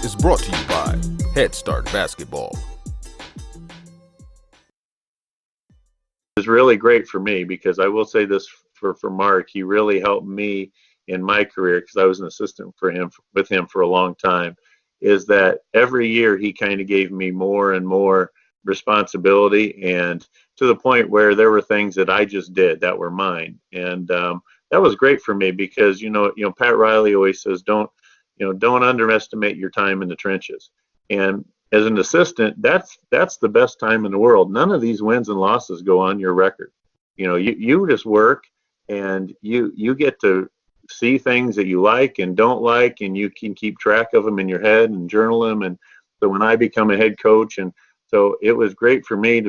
is brought to you by Head Start Basketball. It was really great for me because I will say this for Mark, he really helped me in my career because I was an assistant with him for a long time, is that every year he kind of gave me more and more responsibility, and to the point where there were things that I just did that were mine. And that was great for me because, Pat Riley always says, don't underestimate your time in the trenches. And as an assistant, that's the best time in the world. None of these wins and losses go on your record. You just work, and you get to see things that you like and don't like, and you can keep track of them in your head and journal them. And so when I become a head coach, and so it was great for me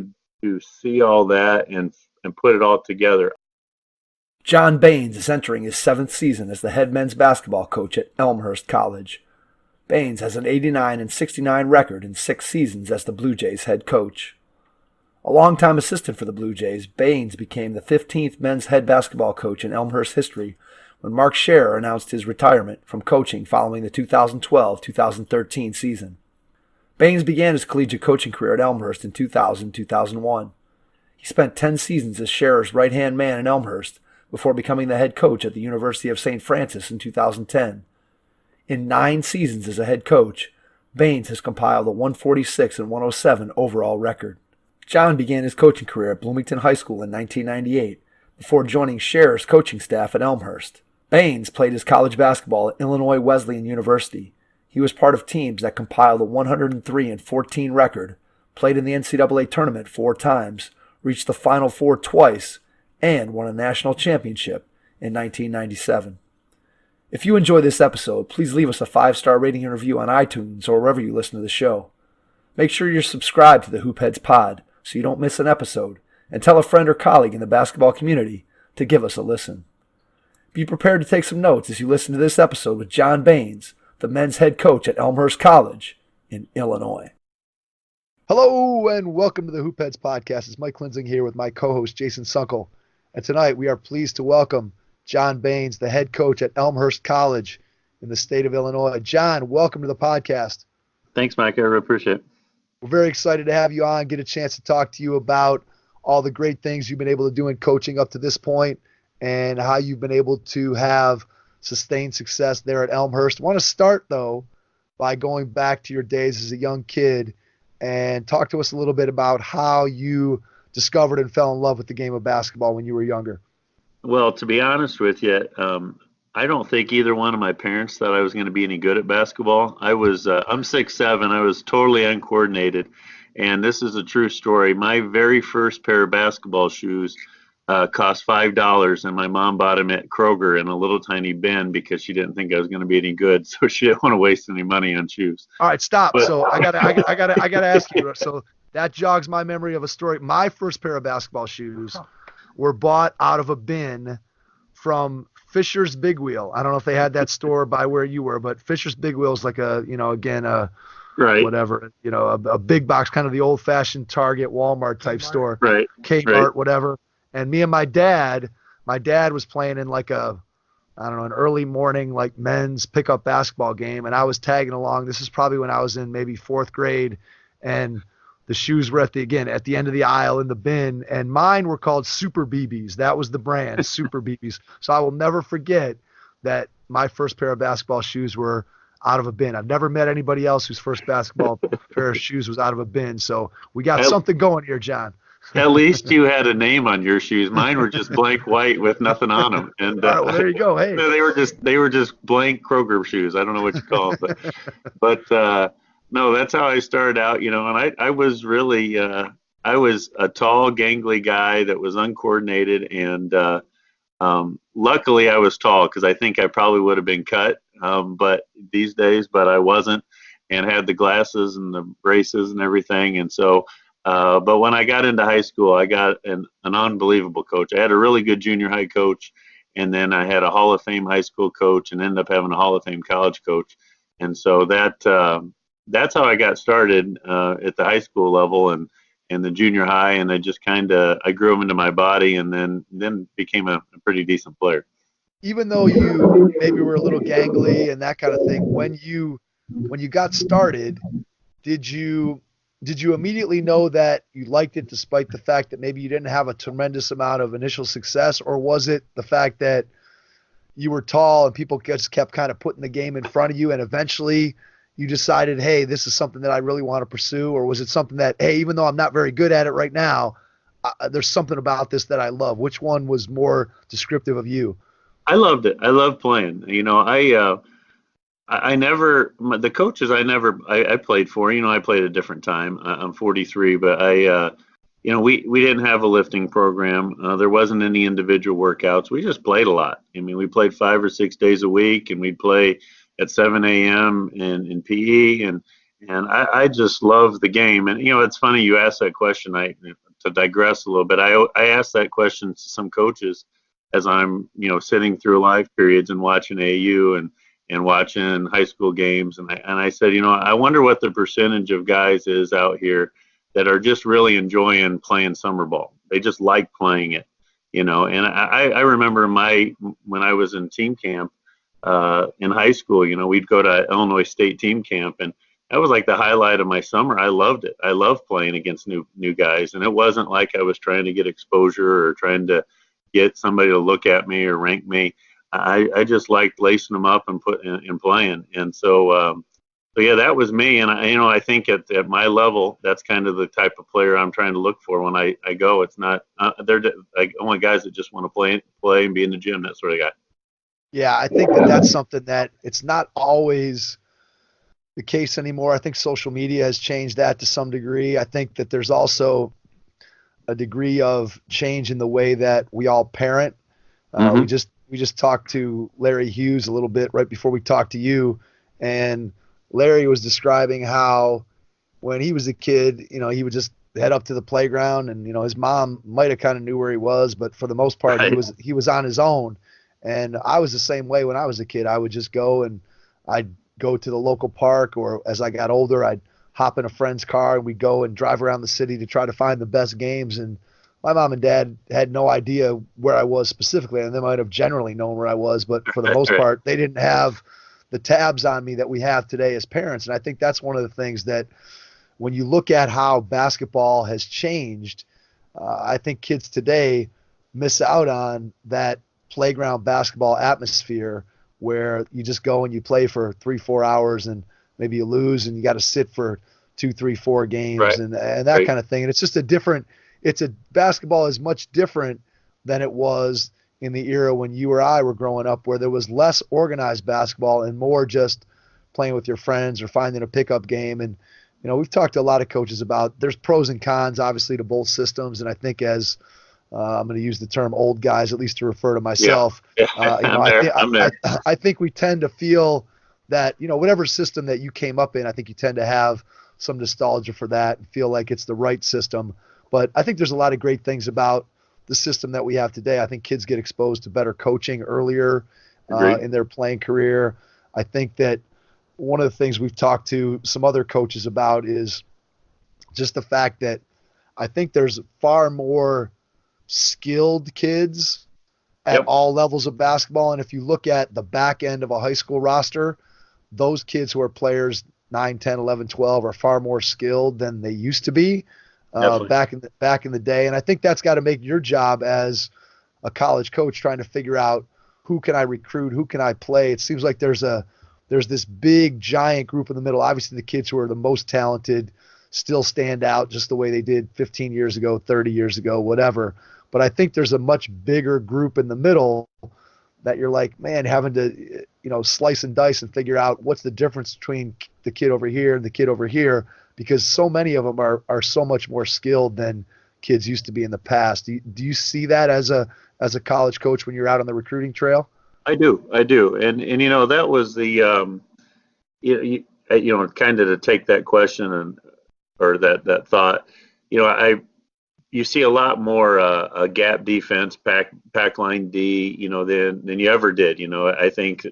to see all that and put it all together. John Baines is entering his 7th season as the head men's basketball coach at Elmhurst College. Baines has an 89-69 record in 6 seasons as the Bluejays head coach. A longtime assistant for the Bluejays, Baines became the 15th men's head basketball coach in Elmhurst history when Mark Scherer announced his retirement from coaching following the 2012-2013 season. Baines began his collegiate coaching career at Elmhurst in 2000-2001. He spent 10 seasons as Scherer's right-hand man in Elmhurst before becoming the head coach at the University of St. Francis in 2010. In 9 seasons as a head coach, Baines has compiled a 146 and 107 overall record. John began his coaching career at Bloomington High School in 1998 before joining Scherer's coaching staff at Elmhurst. Baines played his college basketball at Illinois Wesleyan University. He was part of teams that compiled a 103 and 14 record, played in the NCAA Tournament 4 times, reached the Final Four twice, and won a national championship in 1997. If you enjoy this episode, please leave us a 5-star rating and review on iTunes or wherever you listen to the show. Make sure you're subscribed to the Hoopheads Pod so you don't miss an episode, and tell a friend or colleague in the basketball community to give us a listen. Be prepared to take some notes as you listen to this episode with John Baines, the men's head coach at Elmhurst College in Illinois. Hello and welcome to the Hoopheads Podcast. It's Mike Klinzing here with my co-host Jason Sunkel. And tonight we are pleased to welcome John Baines, the head coach at Elmhurst College in the state of Illinois. John, welcome to the podcast. Thanks, Mike. I really appreciate it. We're very excited to have you on, get a chance to talk to you about all the great things you've been able to do in coaching up to this point and how you've been able to have sustained success there at Elmhurst. I want to start, though, by going back to your days as a young kid and talk to us a little bit about how you discovered and fell in love with the game of basketball when you were younger. Well, to be honest with you, I don't think either one of my parents thought I was going to be any good at basketball. I'm 6'7". I was totally uncoordinated, and this is a true story. My very first pair of basketball shoes cost $5, and my mom bought them at Kroger in a little tiny bin because she didn't think I was going to be any good, so she didn't want to waste any money on shoes. All right, stop. So I gotta ask you. So that jogs my memory of a story. My first pair of basketball shoes were bought out of a bin from Fisher's Big Wheel. I don't know if they had that store by where you were, but Fisher's Big Wheel is like a right. Whatever, a big box, kind of the old-fashioned Target, Walmart type store, right? Kmart, right. Whatever. And me and my dad was playing in like an early morning like men's pickup basketball game, and I was tagging along. This is probably when I was in maybe 4th grade, and the shoes were at the end of the aisle in the bin, and mine were called Super BBs. That was the brand, Super BBs. So I will never forget that my first pair of basketball shoes were out of a bin. I've never met anybody else whose first basketball pair of shoes was out of a bin. So we got something going here, John. At least you had a name on your shoes. Mine were just blank white with nothing on them. And all right, well, there you go. Hey, they were just blank Kroger shoes. I don't know what you call them, but no, that's how I started out. And I was really I was a tall, gangly guy that was uncoordinated, and luckily I was tall because I think I probably would have been cut. But I wasn't, and had the glasses and the braces and everything, and so. But when I got into high school, I got an unbelievable coach. I had a really good junior high coach, and then I had a Hall of Fame high school coach, and ended up having a Hall of Fame college coach. And so that's how I got started at the high school level and the junior high, and I just I grew them into my body, and then became a pretty decent player. Even though you maybe were a little gangly and that kind of thing, when you when you got started, did you immediately know that you liked it despite the fact that maybe you didn't have a tremendous amount of initial success, or was it the fact that you were tall and people just kept kind of putting the game in front of you and eventually you decided, hey, this is something that I really want to pursue? Or was it something that, hey, even though I'm not very good at it right now, there's something about this that I love? Which one was more descriptive of you? I loved it. I loved playing. I never, the coaches I played for, I played a different time. I'm 43, but we didn't have a lifting program. There wasn't any individual workouts. We just played a lot. I mean, we played 5 or 6 days a week, and we'd play at 7 a.m. in PE, and I just love the game. And it's funny you asked that question. To digress a little bit, I asked that question to some coaches as I'm sitting through live periods and watching AU and watching high school games, and I said, I wonder what the percentage of guys is out here that are just really enjoying playing summer ball. They just like playing it, And I remember when I was in team camp in high school, we'd go to Illinois State team camp, and that was like the highlight of my summer. I loved it. I loved playing against new guys, and it wasn't like I was trying to get exposure or trying to get somebody to look at me or rank me. I just liked lacing them up and playing, and so yeah, that was me. And I think at my level, that's kind of the type of player I'm trying to look for when I go. It's not they're like only guys that just want to play and be in the gym, that sort of guy. Yeah, I think that's something that it's not always the case anymore. I think social media has changed that to some degree. I think that there's also a degree of change in the way that we all parent. We just talked to Larry Hughes a little bit right before we talked to you, and Larry was describing how when he was a kid, he would just head up to the playground, and his mom might have kind of knew where he was, but for the most part, Right. he was on his own. And I was the same way when I was a kid. I would just go and I'd go to the local park, or as I got older, I'd hop in a friend's car and we'd go and drive around the city to try to find the best games. And my mom and dad had no idea where I was specifically, and they might have generally known where I was, but for the most part, they didn't have the tabs on me that we have today as parents. And I think that's one of the things that when you look at how basketball has changed, I think kids today miss out on that playground basketball atmosphere where you just go and you play for 3-4 hours and maybe you lose and you got to sit for 2, 3, 4 games, Right. and that kind of thing. And it's just basketball is much different than it was in the era when you or I were growing up, where there was less organized basketball and more just playing with your friends or finding a pickup game. And, we've talked to a lot of coaches about there's pros and cons, obviously, to both systems. And I think as I'm going to use the term old guys, at least to refer to myself, Yeah. I'm there. I think we tend to feel that, whatever system that you came up in, I think you tend to have some nostalgia for that and feel like it's the right system. But I think there's a lot of great things about the system that we have today. I think kids get exposed to better coaching earlier in their playing career. I think that one of the things we've talked to some other coaches about is just the fact that I think there's far more skilled kids at all levels of basketball. And if you look at the back end of a high school roster, those kids who are players 9, 10, 11, 12 are far more skilled than they used to be back in the day. And I think that's got to make your job as a college coach trying to figure out who can I recruit, who can I play. It seems like there's this big giant group in the middle. Obviously the kids who are the most talented still stand out just the way they did 15 years ago, 30 years ago, whatever. But I think there's a much bigger group in the middle that you're like, man, having to, slice and dice and figure out what's the difference between the kid over here and the kid over here, because so many of them are so much more skilled than kids used to be in the past. Do you see that as a college coach when you're out on the recruiting trail? I do. And that was the, kind of to take that question or that thought, you see a lot more a gap defense, pack line D, than you ever did. I think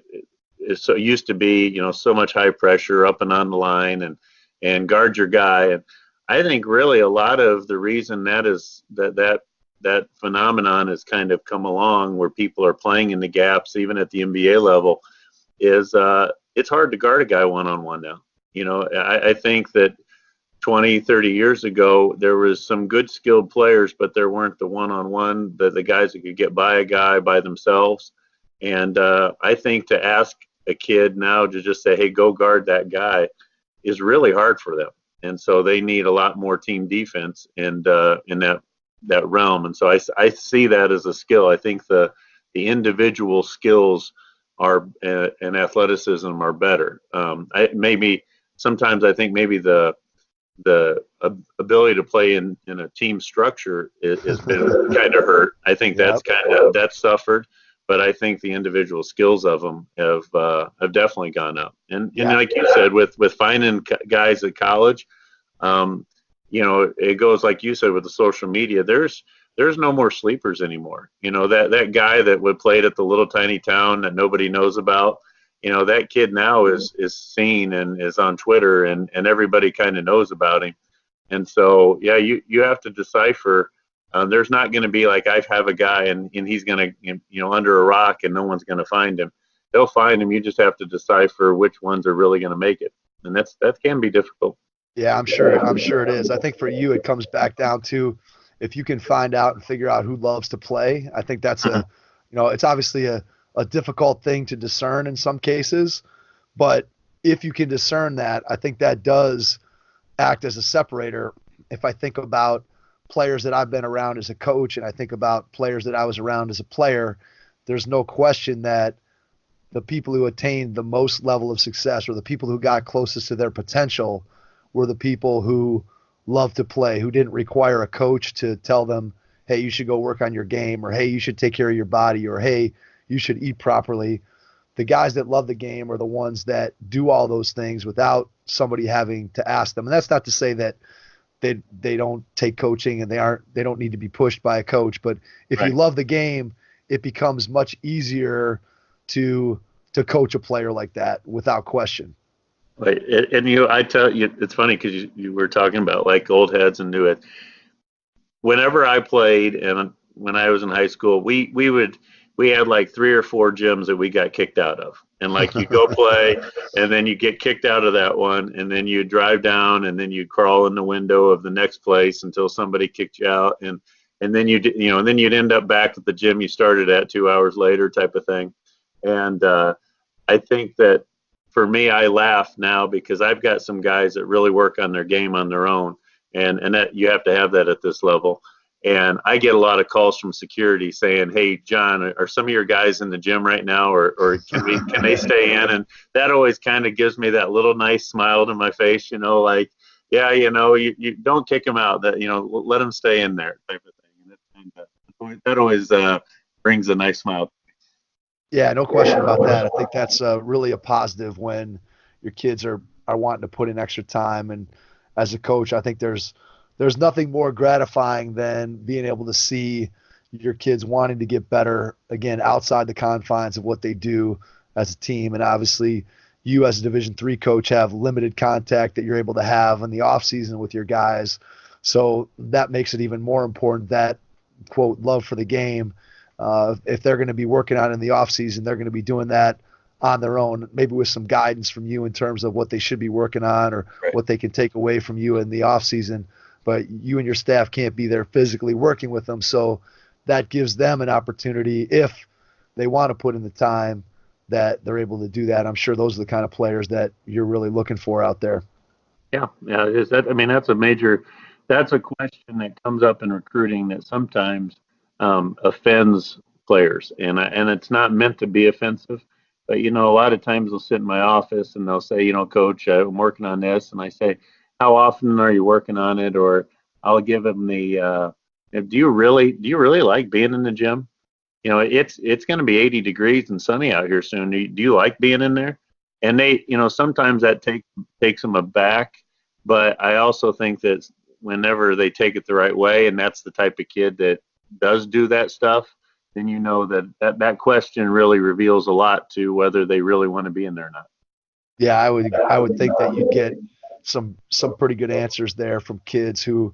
it used to be, so much high pressure up and on the line and guard your guy. And I think really a lot of the reason that phenomenon has kind of come along where people are playing in the gaps, even at the NBA level, is it's hard to guard a guy one-on-one now. I think that 20, 30 years ago, there was some good skilled players, but there weren't the one-on-one, the guys that could get by a guy by themselves. And I think to ask a kid now to just say, hey, go guard that guy is really hard for them. And so they need a lot more team defense and in that realm. And so I see that as a skill. I think the individual skills are and athleticism are better. Sometimes I think maybe the ability to play in a team structure has been kind of hurt. I think that's suffered, but I think the individual skills of them have definitely gone up. And like you said, with finding guys at college, it goes like you said with the social media. There's no more sleepers anymore. That guy that would played at the little tiny town that nobody knows about. That kid now is seen and is on Twitter and everybody kind of knows about him. And so, you have to decipher. There's not going to be like I have a guy and he's going to, under a rock and no one's going to find him. They'll find him. You just have to decipher which ones are really going to make it. And that can be difficult. Yeah, I'm sure it is. I think for you, it comes back down to if you can find out and figure out who loves to play. I think that's it's obviously a difficult thing to discern in some cases, but if you can discern that, I think that does act as a separator. If I think about players that I've been around as a coach and I think about players that I was around as a player, there's no question that the people who attained the most level of success or the people who got closest to their potential were the people who loved to play, who didn't require a coach to tell them, hey, you should go work on your game, or hey, you should take care of your body, or hey, you should eat properly. The guys that love the game are the ones that do all those things without somebody having to ask them. And that's not to say that they don't take coaching and they don't need to be pushed by a coach. But if you love the game, it becomes much easier to coach a player like that without question. Right. And I tell you, it's funny because you were talking about like old heads and new heads. Whenever I played and when I was in high school, we had like 3 or 4 gyms that we got kicked out of. And like you go play and then you get kicked out of that one and then you drive down and then you crawl in the window of the next place until somebody kicked you out. And then and then you'd end up back at the gym you started at 2 hours later type of thing. And I think that for me, I laugh now because I've got some guys that really work on their game on their own. And that you have to have that at this level. And I get a lot of calls from security saying, hey, John, are some of your guys in the gym right now or can they stay in? And that always kind of gives me that little nice smile to my face, like, yeah, you don't kick them out, that, let them stay in there type of thing. And that always brings a nice smile. Yeah, no question about that. I think that's really a positive when your kids are wanting to put in extra time. And as a coach, I think there's nothing more gratifying than being able to see your kids wanting to get better, again, outside the confines of what they do as a team. And obviously, you as a Division III coach have limited contact that you're able to have in the off season with your guys. So that makes it even more important that, quote, love for the game. If they're going to be working on it in the off season, they're going to be doing that on their own, maybe with some guidance from you in terms of what they should be working on or what they can take away from you in the off season. But you and your staff can't be there physically working with them. So that gives them an opportunity, if they want to put in the time, that they're able to do that. I'm sure those are the kind of players that you're really looking for out there. Yeah. Is that? I mean, that's a question that comes up in recruiting that sometimes offends players, and it's not meant to be offensive. But a lot of times they'll sit in my office and they'll say, Coach, I'm working on this, and I say, how often are you working on it? Or I'll give them the, do you really like being in the gym? It's going to be 80 degrees and sunny out here soon. Do you like being in there? And they, sometimes that takes them aback. But I also think that whenever they take it the right way, and that's the type of kid that does do that stuff, then that question really reveals a lot to whether they really want to be in there or not. Yeah, I would think that you'd get some pretty good answers there from kids who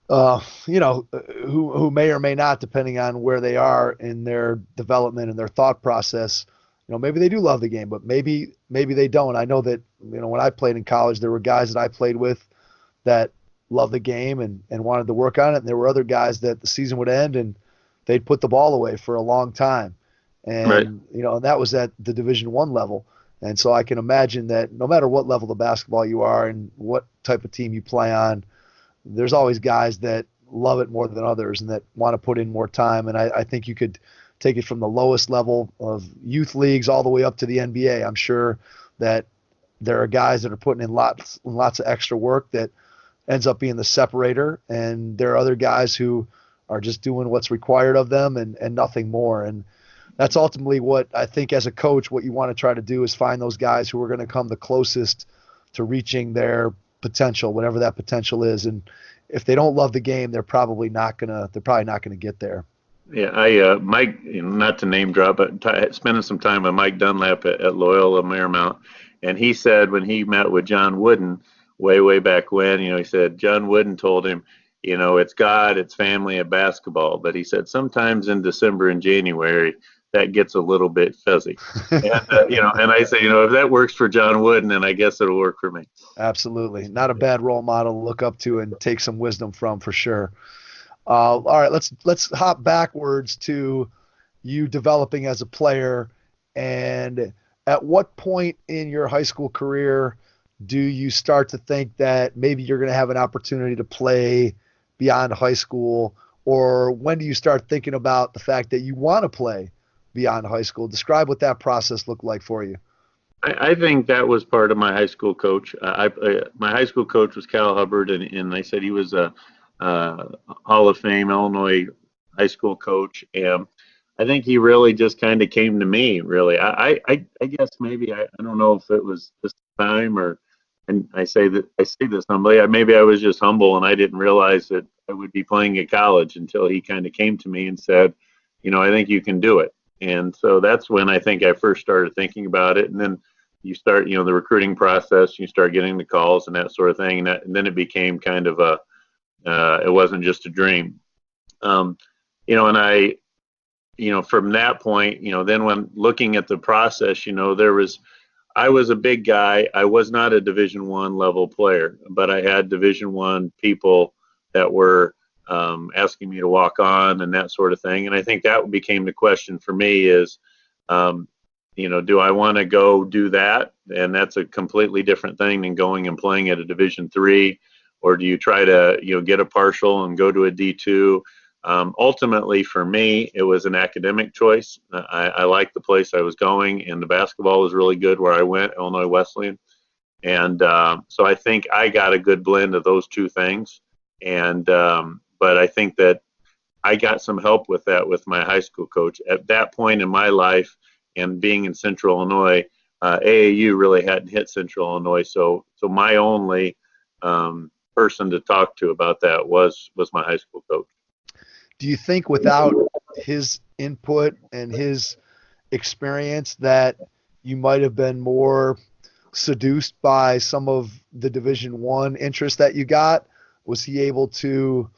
may or may not, depending on where they are in their development and their thought process, maybe they do love the game, but maybe they don't. I know that, when I played in college, there were guys that I played with that loved the game and wanted to work on it. And there were other guys that the season would end and they'd put the ball away for a long time. And, Right. And that was at the Division I level. And so I can imagine that no matter what level of basketball you are and what type of team you play on, there's always guys that love it more than others and that want to put in more time. And I think you could take it from the lowest level of youth leagues all the way up to the NBA. I'm sure that there are guys that are putting in lots of extra work that ends up being the separator. And there are other guys who are just doing what's required of them and nothing more. And that's ultimately what I think as a coach, what you want to try to do is find those guys who are going to come the closest to reaching their potential, whatever that potential is. And if they don't love the game, they're probably not gonna get there. Yeah, Mike, not to name drop, but spending some time with Mike Dunlap at Loyola Marymount, and he said when he met with John Wooden way back when, he said John Wooden told him, it's God, it's family, and basketball. But he said sometimes in December and January that gets a little bit fuzzy. And and I say, if that works for John Wooden, then I guess it'll work for me. Absolutely, not a bad role model to look up to and take some wisdom from, for sure. All right, let's hop backwards to you developing as a player. And at what point in your high school career do you start to think that maybe you're going to have an opportunity to play beyond high school? Or when do you start thinking about the fact that you want to play beyond high school? Describe what that process looked like for you. I think that was part of my high school coach. My high school coach was Cal Hubbard, and they said he was a Hall of Fame Illinois high school coach. And I think he really just kind of came to me, really. I guess maybe, I don't know if it was this time and I say this humbly, maybe I was just humble and I didn't realize that I would be playing at college until he kind of came to me and said, I think you can do it. And so that's when I think I first started thinking about it. And then you start, the recruiting process, you start getting the calls and that sort of thing. And then it became kind of it wasn't just a dream. And I, from that point, then when looking at the process, I was a big guy. I was not a Division I level player, but I had Division I people that were asking me to walk on and that sort of thing. And I think that became the question for me is, do I want to go do that? And that's a completely different thing than going and playing at a Division III, or do you try to, get a partial and go to a D2? Ultimately, for me, it was an academic choice. I liked the place I was going, and the basketball was really good where I went, Illinois Wesleyan. And so I think I got a good blend of those two things. And but I think that I got some help with that with my high school coach. At that point in my life and being in Central Illinois, AAU really hadn't hit Central Illinois. So my only person to talk to about that was my high school coach. Do you think without his input and his experience that you might have been more seduced by some of the Division I interest that you got? Was he able to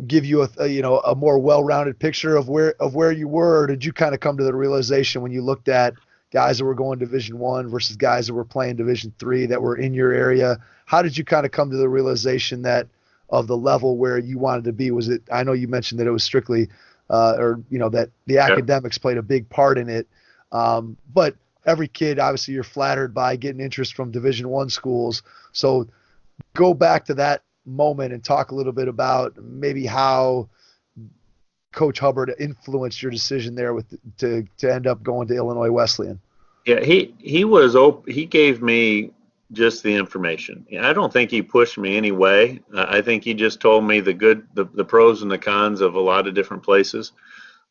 give you a more well-rounded picture of where you were? Or did you kind of come to the realization when you looked at guys that were going Division I versus guys that were playing Division III that were in your area? How did you kind of come to the realization that of the level where you wanted to be? Was it, I know you mentioned that it was strictly, that the academics played a big part in it. But every kid, obviously you're flattered by getting interest from Division I schools. So go back to that moment and talk a little bit about maybe how Coach Hubbard influenced your decision there to end up going to Illinois Wesleyan. Yeah, he gave me just the information. I don't think he pushed me any way. I think he just told me the pros and the cons of a lot of different places.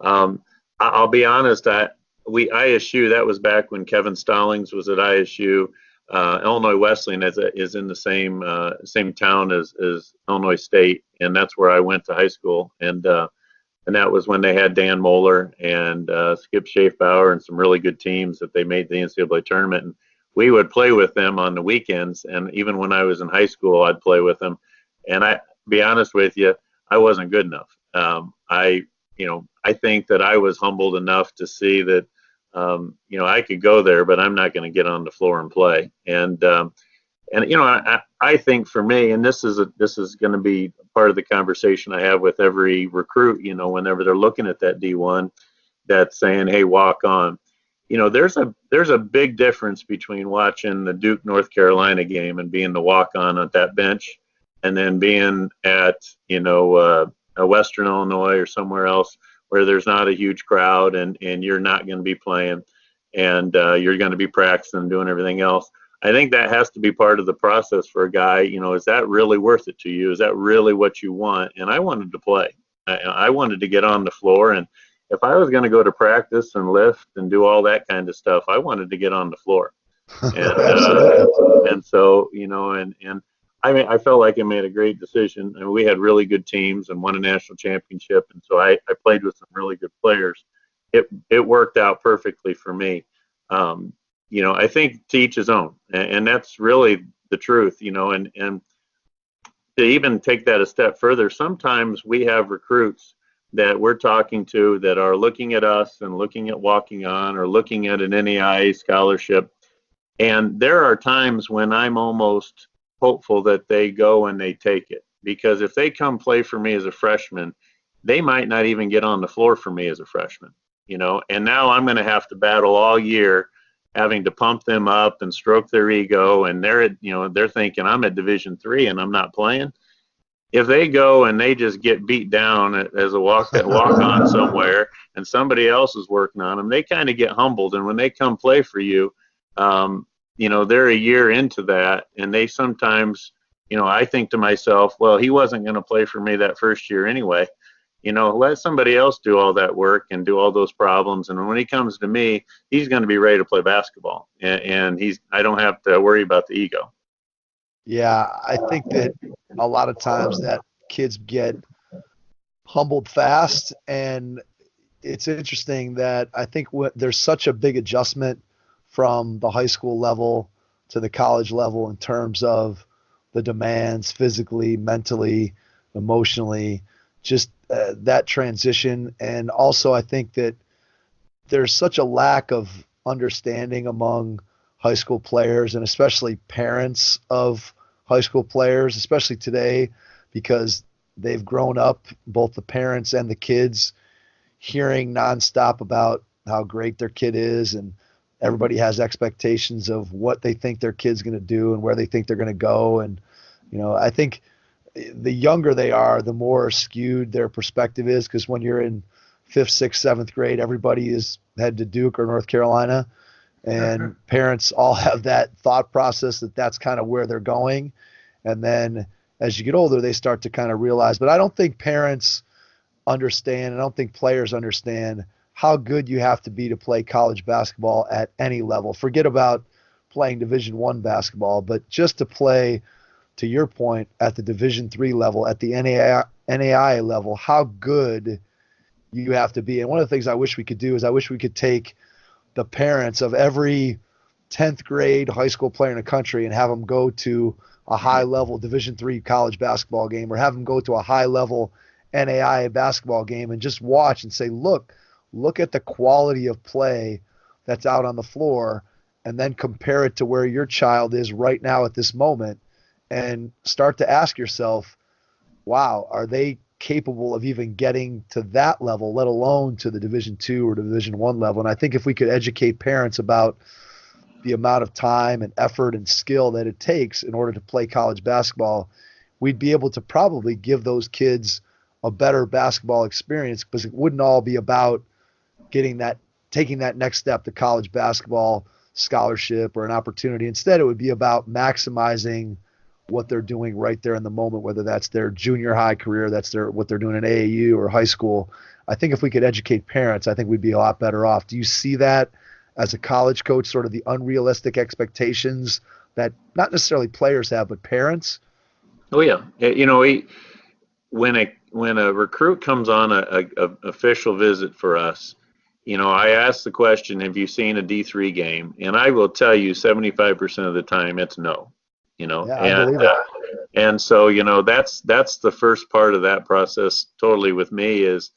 I'll be honest, ISU, that was back when Kevin Stallings was at ISU. Illinois Wesleyan is in the same town as Illinois State, and that's where I went to high school. And that was when they had Dan Moeller and Skip Schaefbauer and some really good teams that they made the NCAA tournament. And we would play with them on the weekends, and even when I was in high school, I'd play with them. And be honest with you, I wasn't good enough. I think that I was humbled enough to see that I could go there, but I'm not going to get on the floor and play. I think for me, and this is going to be part of the conversation I have with every recruit, whenever they're looking at that D1, that's saying, hey, walk on. There's a big difference between watching the Duke North Carolina game and being the walk on at that bench, and then being at a Western Illinois or somewhere else where there's not a huge crowd and you're not going to be playing, and you're going to be practicing and doing everything else. I think that has to be part of the process for a guy. Is that really worth it to you? Is that really what you want? And I wanted to play. I wanted to get on the floor, and if I was going to go to practice and lift and do all that kind of stuff, I wanted to get on the floor. And so, I felt like I made a great decision. And we had really good teams and won a national championship. And so I played with some really good players. It worked out perfectly for me. I think to each his own. And that's really the truth, and to even take that a step further, sometimes we have recruits that we're talking to that are looking at us and looking at walking on or looking at an NAIA scholarship. And there are times when I'm almost hopeful that they go and they take it, because if they come play for me as a freshman, they might not even get on the floor for me as a freshman, and now I'm going to have to battle all year having to pump them up and stroke their ego. And they're thinking I'm at Division III and I'm not playing. If they go and they just get beat down as a walk on somewhere and somebody else is working on them, they kind of get humbled. And when they come play for you, they're a year into that, and they sometimes, I think to myself, well, he wasn't going to play for me that first year anyway. Let somebody else do all that work and do all those problems. And when he comes to me, he's going to be ready to play basketball, and I don't have to worry about the ego. Yeah, I think that a lot of times that kids get humbled fast, and it's interesting that I think there's such a big adjustment from the high school level to the college level in terms of the demands physically, mentally, emotionally, just that transition. And also I think that there's such a lack of understanding among high school players, and especially parents of high school players, especially today, because they've grown up, both the parents and the kids, hearing nonstop about how great their kid is, and everybody has expectations of what they think their kid's going to do and where they think they're going to go. And, I think the younger they are, the more skewed their perspective is, because when you're in 5th, 6th, 7th grade, everybody is head to Duke or North Carolina. And parents all have that thought process that that's kind of where they're going. And then as you get older, they start to kind of realize, but I don't think parents understand, and I don't think players understand how good you have to be to play college basketball at any level. Forget about playing Division I basketball, but just to play, to your point, at the Division III level, at the NAIA level, how good you have to be. And one of the things I wish we could do is I wish we could take the parents of every 10th grade high school player in the country and have them go to a high level Division III college basketball game, or have them go to a high level NAIA basketball game and just watch and say, look at the quality of play that's out on the floor, and then compare it to where your child is right now at this moment, and start to ask yourself, wow, are they capable of even getting to that level, let alone to the Division II or Division I level? And I think if we could educate parents about the amount of time and effort and skill that it takes in order to play college basketball, we'd be able to probably give those kids a better basketball experience, because it wouldn't all be about taking that next step to college basketball scholarship or an opportunity. Instead, it would be about maximizing what they're doing right there in the moment, whether that's their junior high career, what they're doing in AAU or high school. I think if we could educate parents, I think we'd be a lot better off. Do you see that as a college coach, sort of the unrealistic expectations that not necessarily players have, but parents? Oh yeah. When a recruit comes on a official visit for us, I ask the question, have you seen a D3 game? And I will tell you 75% of the time it's no. And so, that's the first part of that process totally with me is,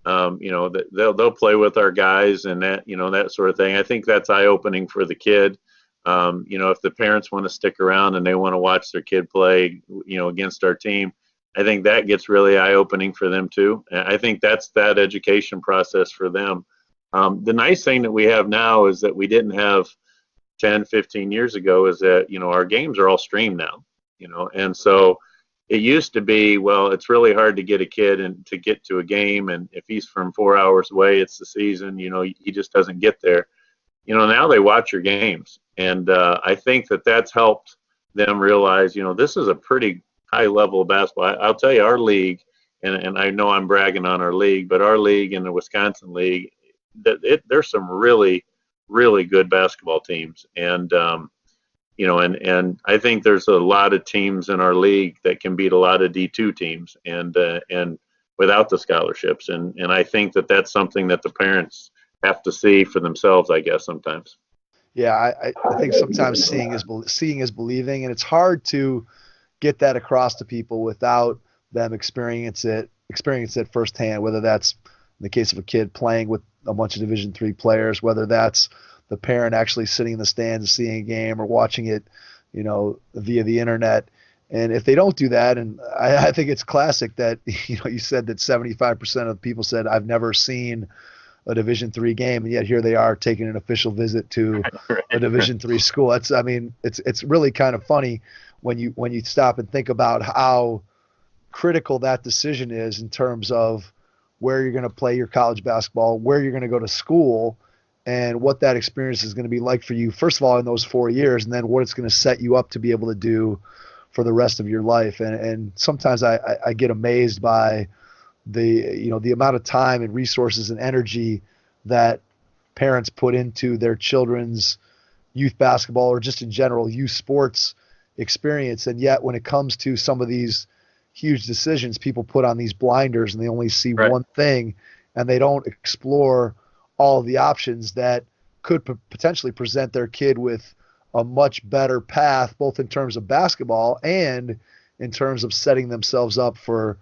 They'll play with our guys and that, that sort of thing. I think that's eye-opening for the kid. If the parents want to stick around and they want to watch their kid play, against our team, I think that gets really eye-opening for them too. And I think that's that education process for them. The nice thing that we have now is that we didn't have 10, 15 years ago is that, our games are all streamed now, and so it used to be, well, it's really hard to get a kid and to get to a game. And if he's from 4 hours away, it's the season, he just doesn't get there. Now they watch your games. And I think that that's helped them realize, this is a pretty high level of basketball. I'll tell you, our league, and I know I'm bragging on our league, but our league and the Wisconsin League, there's some really, really good basketball teams. And, and I think there's a lot of teams in our league that can beat a lot of D2 teams and without the scholarships. And I think that that's something that the parents have to see for themselves, I guess, sometimes. Yeah, I think sometimes seeing is believing, and it's hard to get that across to people without them experience it firsthand, whether that's in the case of a kid playing with a bunch of Division III players, whether that's the parent actually sitting in the stands seeing a game or watching it, via the internet. And if they don't do that, and I think it's classic that, you said that 75% of people said, I've never seen a Division III game, and yet here they are taking an official visit to a Division III school. It's really kind of funny when you stop and think about how critical that decision is in terms of where you're going to play your college basketball, where you're going to go to school, and what that experience is going to be like for you, first of all, in those 4 years, and then what it's going to set you up to be able to do for the rest of your life. And sometimes I get amazed by the amount of time and resources and energy that parents put into their children's youth basketball or just in general youth sports experience. And yet when it comes to some of these huge decisions, people put on these blinders and they only see one thing, and they don't explore all of the options that could potentially present their kid with a much better path, both in terms of basketball and in terms of setting themselves up for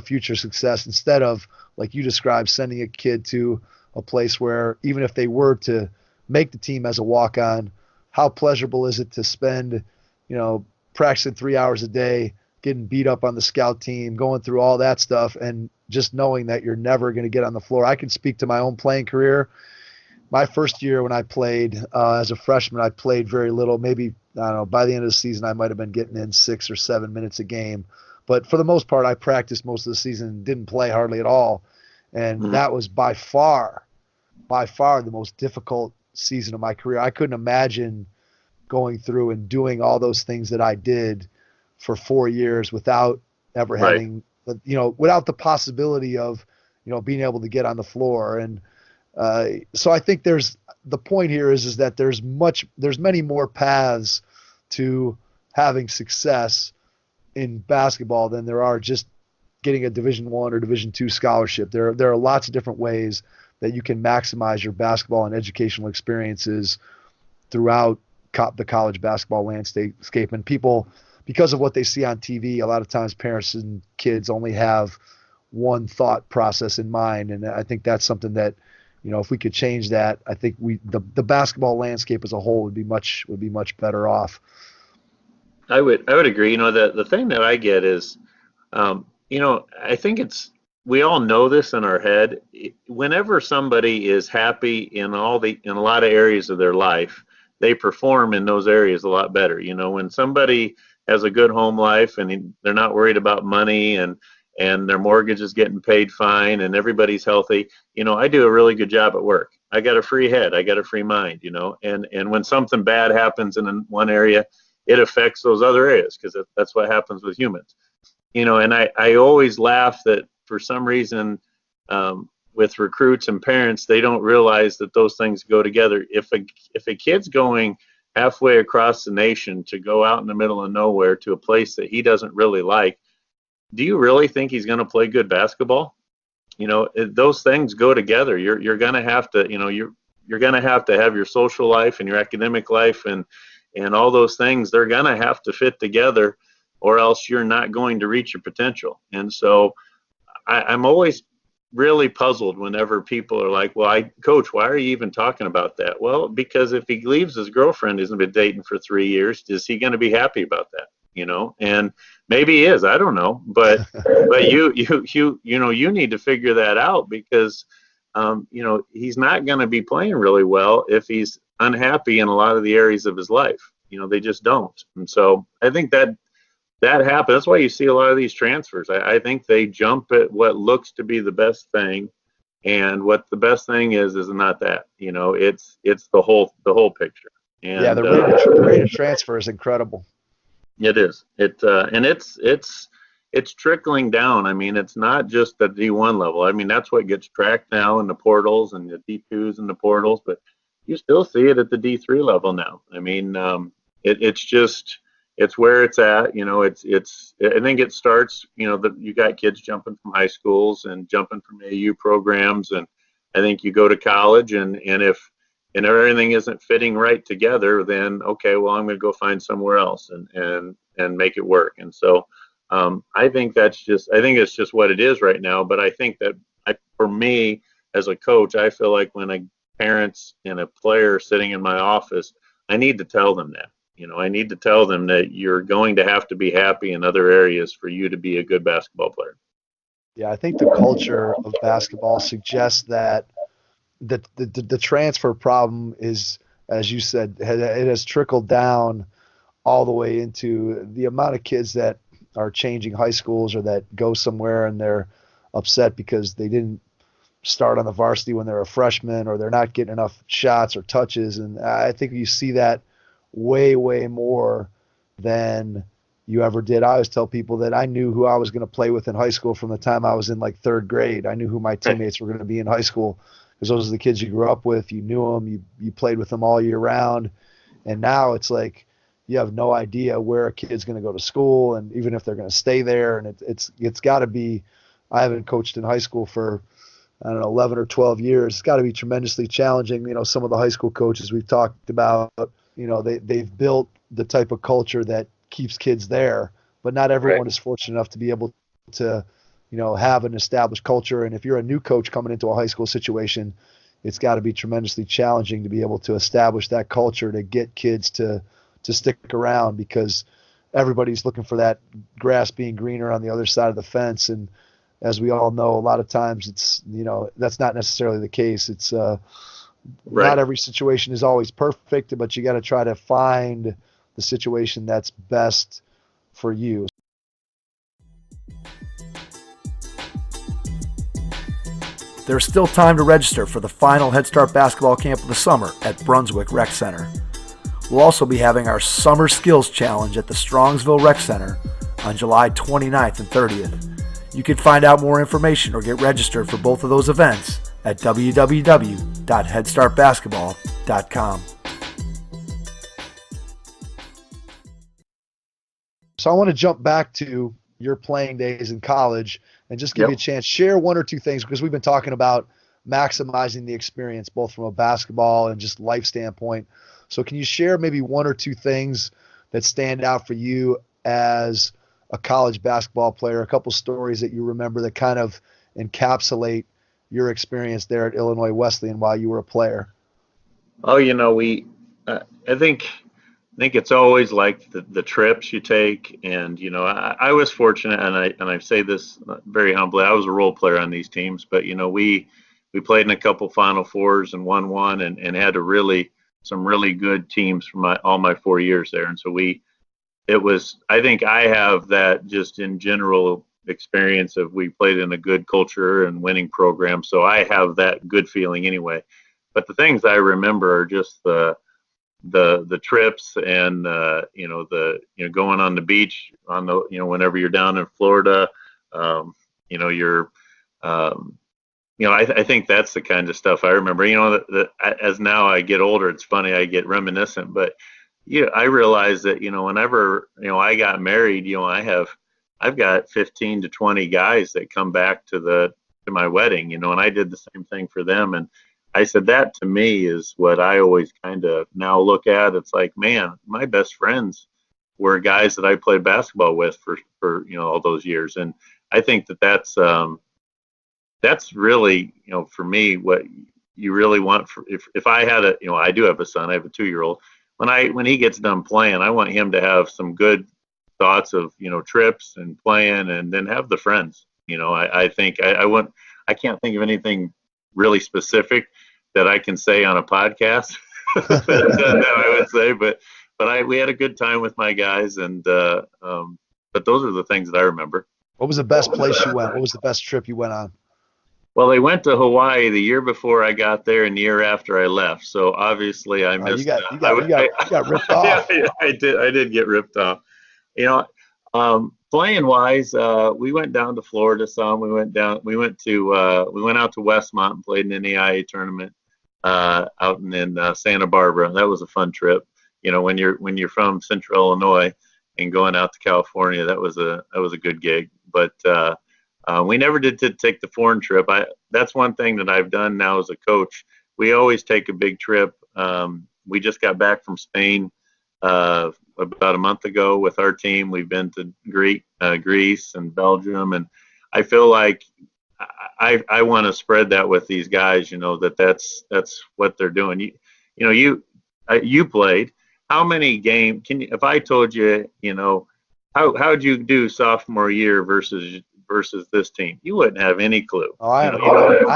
future success, instead of, like you described, sending a kid to a place where even if they were to make the team as a walk-on, how pleasurable is it to spend, practicing 3 hours a day, getting beat up on the scout team, going through all that stuff, and just knowing that you're never going to get on the floor. I can speak to my own playing career. My first year when I played as a freshman, I played very little. Maybe, I don't know, by the end of the season, I might have been getting in 6 or 7 minutes a game. But for the most part, I practiced most of the season and didn't play hardly at all. And that was by far the most difficult season of my career. I couldn't imagine going through and doing all those things that I did for 4 years without ever having, without the possibility of, being able to get on the floor. And so I think the point here is that there's many more paths to having success in basketball than there are just getting a Division I or Division II scholarship. There are lots of different ways that you can maximize your basketball and educational experiences throughout the college basketball landscape. And people, because of what they see on TV, a lot of times parents and kids only have one thought process in mind. And I think that's something that, if we could change that, I think the basketball landscape as a whole would be much better off. I would agree. The thing that I get is, I think we all know this in our head. Whenever somebody is happy in a lot of areas of their life, they perform in those areas a lot better. When somebody has a good home life and they're not worried about money and their mortgage is getting paid fine and everybody's healthy, I do a really good job at work. I got a free head. I got a free mind, and when something bad happens in one area, it affects those other areas, because that's what happens with humans. And I always laugh that for some reason with recruits and parents, they don't realize that those things go together. If a kid's going halfway across the nation to go out in the middle of nowhere to a place that he doesn't really like, do you really think he's going to play good basketball? Those things go together. You're going to have to, you're going to have your social life and your academic life and all those things. They're going to have to fit together, or else you're not going to reach your potential. And so I'm always really puzzled whenever people are like, well, coach, why are you even talking about that? Well, because if he leaves his girlfriend, he's been dating for 3 years, is he going to be happy about that? And maybe he is, I don't know, but you need to figure that out, because he's not going to be playing really well if he's unhappy in a lot of the areas of his life. They just don't. And so I think that happens. That's why you see a lot of these transfers. I think they jump at what looks to be the best thing, and what the best thing is not that. It's the whole picture. And, yeah, the rate of transfer is incredible. It is. And it's trickling down. I mean, it's not just the D1 level. I mean, that's what gets tracked now in the portals and the D2s in the portals, but you still see it at the D3 level now. I mean, it's where it's at. I think it starts, you got kids jumping from high schools and jumping from AU programs. And I think you go to college, and if everything isn't fitting right together, then, okay, well, I'm going to go find somewhere else and make it work. And so I think it's just what it is right now. But I think that for me as a coach, I feel like when a parents and a player sitting in my office, I need to tell them that. I need to tell them that you're going to have to be happy in other areas for you to be a good basketball player. Yeah, I think the culture of basketball suggests that the transfer problem is, as you said, it has trickled down all the way into the amount of kids that are changing high schools, or that go somewhere and they're upset because they didn't start on the varsity when they're a freshman, or they're not getting enough shots or touches. And I think you see that way, way more than you ever did. I always tell people that I knew who I was going to play with in high school from the time I was in like third grade. I knew who my teammates were going to be in high school, because those are the kids you grew up with. You knew them. You played with them all year round. And now it's like you have no idea where a kid's going to go to school, and even if they're going to stay there. And it's got to be. I haven't coached in high school for, I don't know, 11 or 12 years. It's got to be tremendously challenging. Some of the high school coaches we've talked about, they've built the type of culture that keeps kids there, but not everyone is fortunate enough to be able to, have an established culture. And if you're a new coach coming into a high school situation, it's got to be tremendously challenging to be able to establish that culture, to get kids to stick around, because everybody's looking for that grass being greener on the other side of the fence. And as we all know, a lot of times it's, that's not necessarily the case. It's not every situation is always perfect, but you got to try to find the situation that's best for you. There's still time to register for the final Head Start basketball camp of the summer at Brunswick Rec Center. We'll also be having our Summer Skills Challenge at the Strongsville Rec Center on July 29th and 30th. You can find out more information or get registered for both of those events at www.headstartbasketball.com. So I want to jump back to your playing days in college and just give you a chance, share one or two things, because we've been talking about maximizing the experience, both from a basketball and just life standpoint. So can you share maybe one or two things that stand out for you as a college basketball player, a couple stories that you remember that kind of encapsulate your experience there at Illinois Wesleyan while you were a player? Oh, I think it's always like the trips you take. And, I was fortunate, and I say this very humbly, I was a role player on these teams, but, we played in a couple Final Fours and won one, and had some really good teams for all my 4 years there. And so I think I have that just in general experience of, we played in a good culture and winning program. So I have that good feeling anyway. But the things I remember are just the trips and, going on the beach whenever you're down in Florida, I think that's the kind of stuff I remember. As now I get older, it's funny, I get reminiscent, but I realize that, whenever, I got married, I've got 15 to 20 guys that come back to my wedding, and I did the same thing for them. And I said, that to me is what I always kind of now look at. It's like, man, my best friends were guys that I played basketball with for all those years. And I think that's, that's really, for me, what you really want. If I had I do have a son. I have a 2-year-old. When he gets done playing, I want him to have some good thoughts of trips and playing, and then have the friends. I think I can't think of anything really specific that I can say on a podcast. that I would say, but we had a good time with my guys, and but those are the things that I remember. What was the best place you went? What was the best trip you went on? Well, they went to Hawaii the year before I got there and the year after I left. So obviously I missed. You got ripped off. Yeah, I did get ripped off. Playing wise, we went down to Florida some. We went out to Westmont and played an NCAA tournament out in Santa Barbara. That was a fun trip. When you're from Central Illinois and going out to California, that was a good gig. But we never did take the foreign trip. That's one thing that I've done now as a coach. We always take a big trip. We just got back from Spain about a month ago with our team. We've been to Greece and Belgium, and I feel like I want to spread that with these guys. That's what they're doing. You played. How many games if I told you, how'd you do sophomore year versus this team? You wouldn't have any clue. Oh, I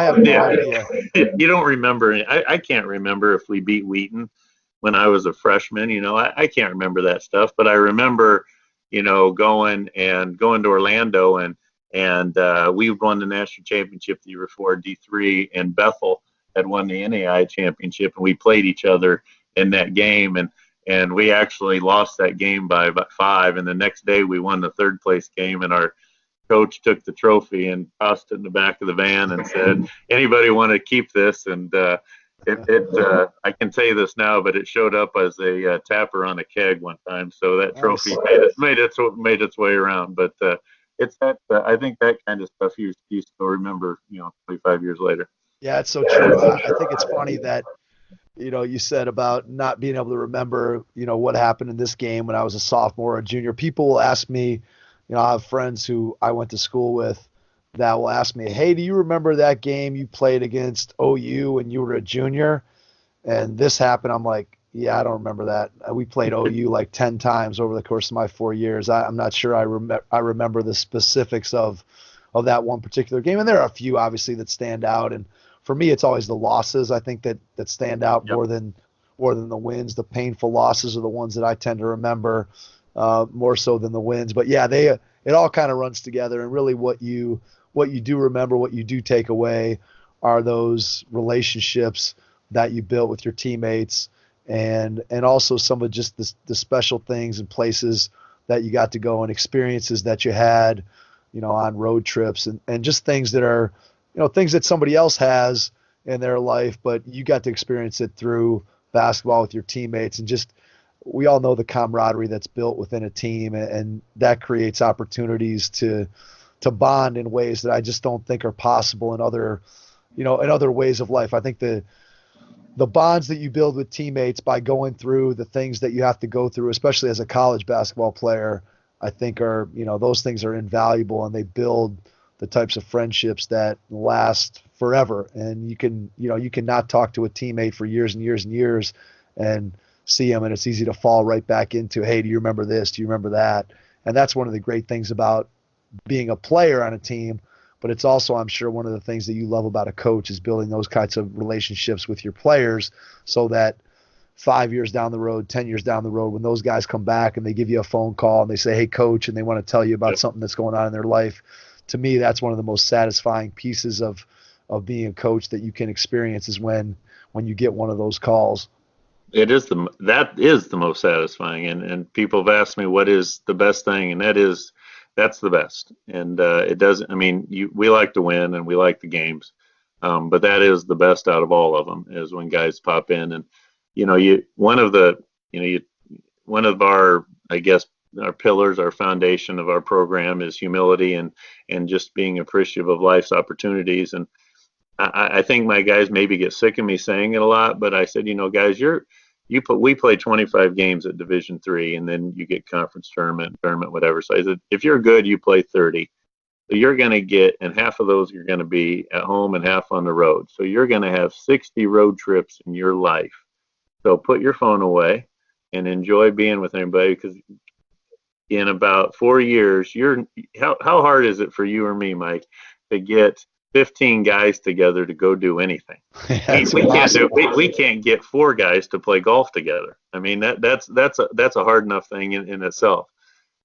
have no idea. You don't remember. I can't remember if we beat Wheaton when I was a freshman. I can't remember that stuff, but I remember, going to Orlando and we won the national championship the year before, D3, and Bethel had won the NAIA championship, and we played each other in that game, and we actually lost that game by about 5, and the next day we won the 3rd place game, and our coach took the trophy and tossed it in the back of the van and said, anybody want to keep this? And I can say this now, but it showed up as a tapper on a keg one time, so that trophy made its way around. But it's that I think that kind of stuff you still remember 25 years later. Yeah, it's so true. I think it's funny that you said about not being able to remember what happened in this game when I was a sophomore or a junior. People will ask me, I have friends who I went to school with that will ask me, hey, do you remember that game you played against OU when you were a junior and this happened? I'm like, yeah, I don't remember that. We played OU like 10 times over the course of my 4 years. I'm not sure I remember the specifics of that one particular game. And there are a few obviously that stand out. And for me, it's always the losses, I think, that stand out more than the wins. The painful losses are the ones that I tend to remember more so than the wins. But yeah, it all kind of runs together. And really what you do remember, what you do take away are those relationships that you built with your teammates and also some of just the special things and places that you got to go and experiences that you had, on road trips and just things that are, things that somebody else has in their life, but you got to experience it through basketball with your teammates. And just, we all know the camaraderie that's built within a team, and that creates opportunities to bond in ways that I just don't think are possible in other ways of life. I think the bonds that you build with teammates by going through the things that you have to go through, especially as a college basketball player, I think are, those things are invaluable, and they build the types of friendships that last forever. And you can not talk to a teammate for years and years and years and see them, and it's easy to fall right back into, hey, do you remember this? Do you remember that? And that's one of the great things about being a player on a team, but it's also, I'm sure, one of the things that you love about a coach is building those kinds of relationships with your players so that 5 years down the road, 10 years down the road, when those guys come back and they give you a phone call and they say, hey, coach, and they want to tell you about something that's going on in their life, to me, that's one of the most satisfying pieces of being a coach that you can experience is when you get one of those calls. That is the most satisfying. And people have asked me what is the best thing, and that's the best. And it doesn't, we like to win and we like the games. But that is the best out of all of them, is when guys pop in and, one of our, I guess, our pillars, our foundation of our program is humility and just being appreciative of life's opportunities. And I think my guys maybe get sick of me saying it a lot, but I said, guys, we play 25 games at Division III, and then you get conference tournament, whatever. So I said, if you're good, you play 30. So you're going to get, and half of those you're going to be at home and half on the road. So you're going to have 60 road trips in your life. So put your phone away and enjoy being with everybody, because in about 4 years, how hard is it for you or me, Mike, to get 15 guys together to go do anything? We can't get 4 guys to play golf together. I mean, that's a hard enough thing in itself,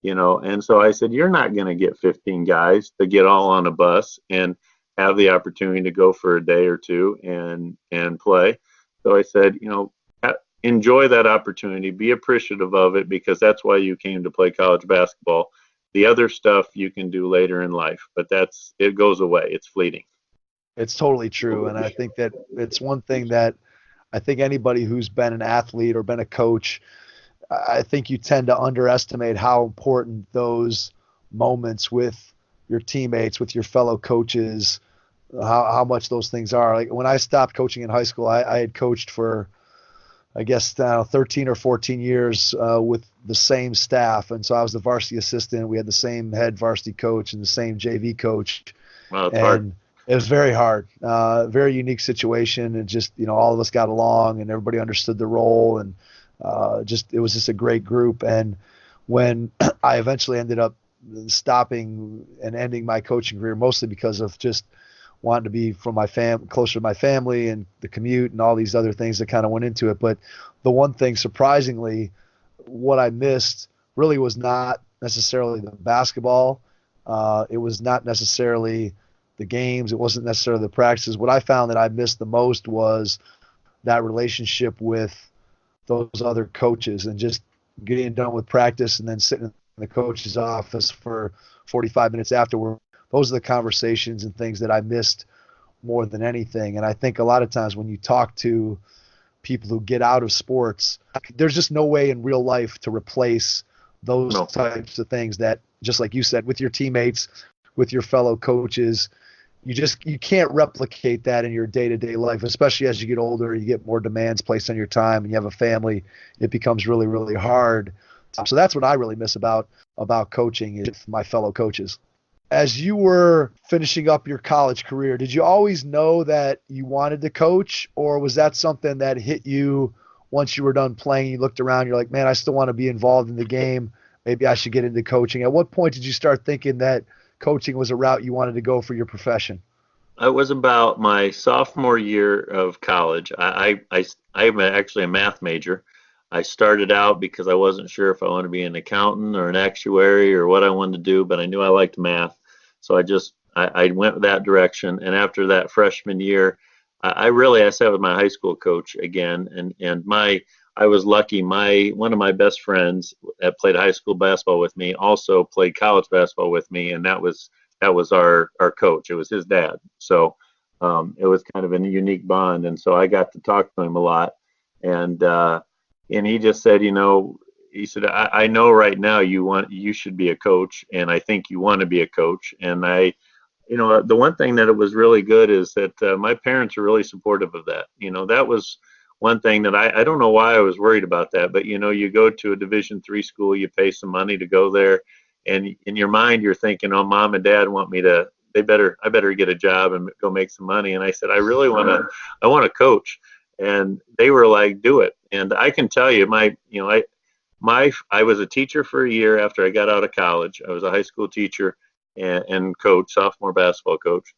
And so I said, you're not going to get 15 guys to get all on a bus and have the opportunity to go for a day or two and play. So I said, enjoy that opportunity, be appreciative of it, because that's why you came to play college basketball. The other stuff you can do later in life, but it goes away. It's fleeting. It's totally true. And I think that it's one thing that I think anybody who's been an athlete or been a coach, I think you tend to underestimate how important those moments with your teammates, with your fellow coaches, how much those things are. Like when I stopped coaching in high school, I had coached for, I guess, 13 or 14 years with the same staff. And so I was the varsity assistant. We had the same head varsity coach and the same JV coach. Wow, it's hard. It was very hard, very unique situation. And just, all of us got along and everybody understood the role. And it was just a great group. And when I eventually ended up stopping and ending my coaching career, mostly because of just wanting to be from closer to my family and the commute and all these other things that kind of went into it. But the one thing, surprisingly, what I missed really was not necessarily the basketball. It was not necessarily the games. It wasn't necessarily the practices. What I found that I missed the most was that relationship with those other coaches and just getting done with practice and then sitting in the coach's office for 45 minutes afterward. Those are the conversations and things that I missed more than anything. And I think a lot of times when you talk to people who get out of sports, there's just no way in real life to replace those types of things that, just like you said, with your teammates, with your fellow coaches, you can't replicate that in your day-to-day life, especially as you get older, you get more demands placed on your time and you have a family. It becomes really, really hard. So that's what I really miss about coaching, is my fellow coaches. As you were finishing up your college career, did you always know that you wanted to coach, or was that something that hit you once you were done playing? You looked around, you're like, man, I still want to be involved in the game. Maybe I should get into coaching. At what point did you start thinking that coaching was a route you wanted to go for your profession? It was about my sophomore year of college. I'm actually a math major. I started out because I wasn't sure if I wanted to be an accountant or an actuary or what I wanted to do, but I knew I liked math. So I went that direction. And after that freshman year, I sat with my high school coach again, and I was lucky. One of my best friends that played high school basketball with me also played college basketball with me, and that was our coach. It was his dad. So it was kind of a unique bond, and so I got to talk to him a lot. And he just said, he said, I know right now you should be a coach, and I think you want to be a coach. And the one thing that it was really good is that my parents are really supportive of that. That was one thing that I don't know why I was worried about that, but you go to a Division III school, you pay some money to go there, and in your mind you're thinking, oh, mom and dad want me to, I better get a job and go make some money. And I said, I want to coach. And they were like, do it. And I can tell you, I was a teacher for a year after I got out of college. I was a high school teacher and coach, sophomore basketball coach.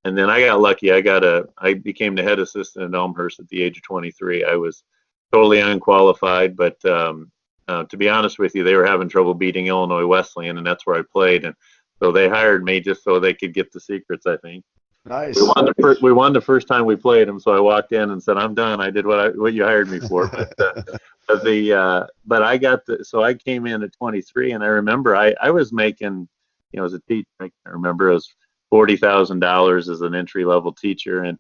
And then I got lucky. I became the head assistant at Elmhurst at the age of 23. I was totally unqualified, but to be honest with you, they were having trouble beating Illinois Wesleyan, and that's where I played. And so they hired me just so they could get the secrets, I think. Nice. We won the first time we played them, so I walked in and said, "I'm done. I did what you hired me for." But I came in at 23, and I remember I was making, as a teacher, I remember it was $40,000 as an entry level teacher. And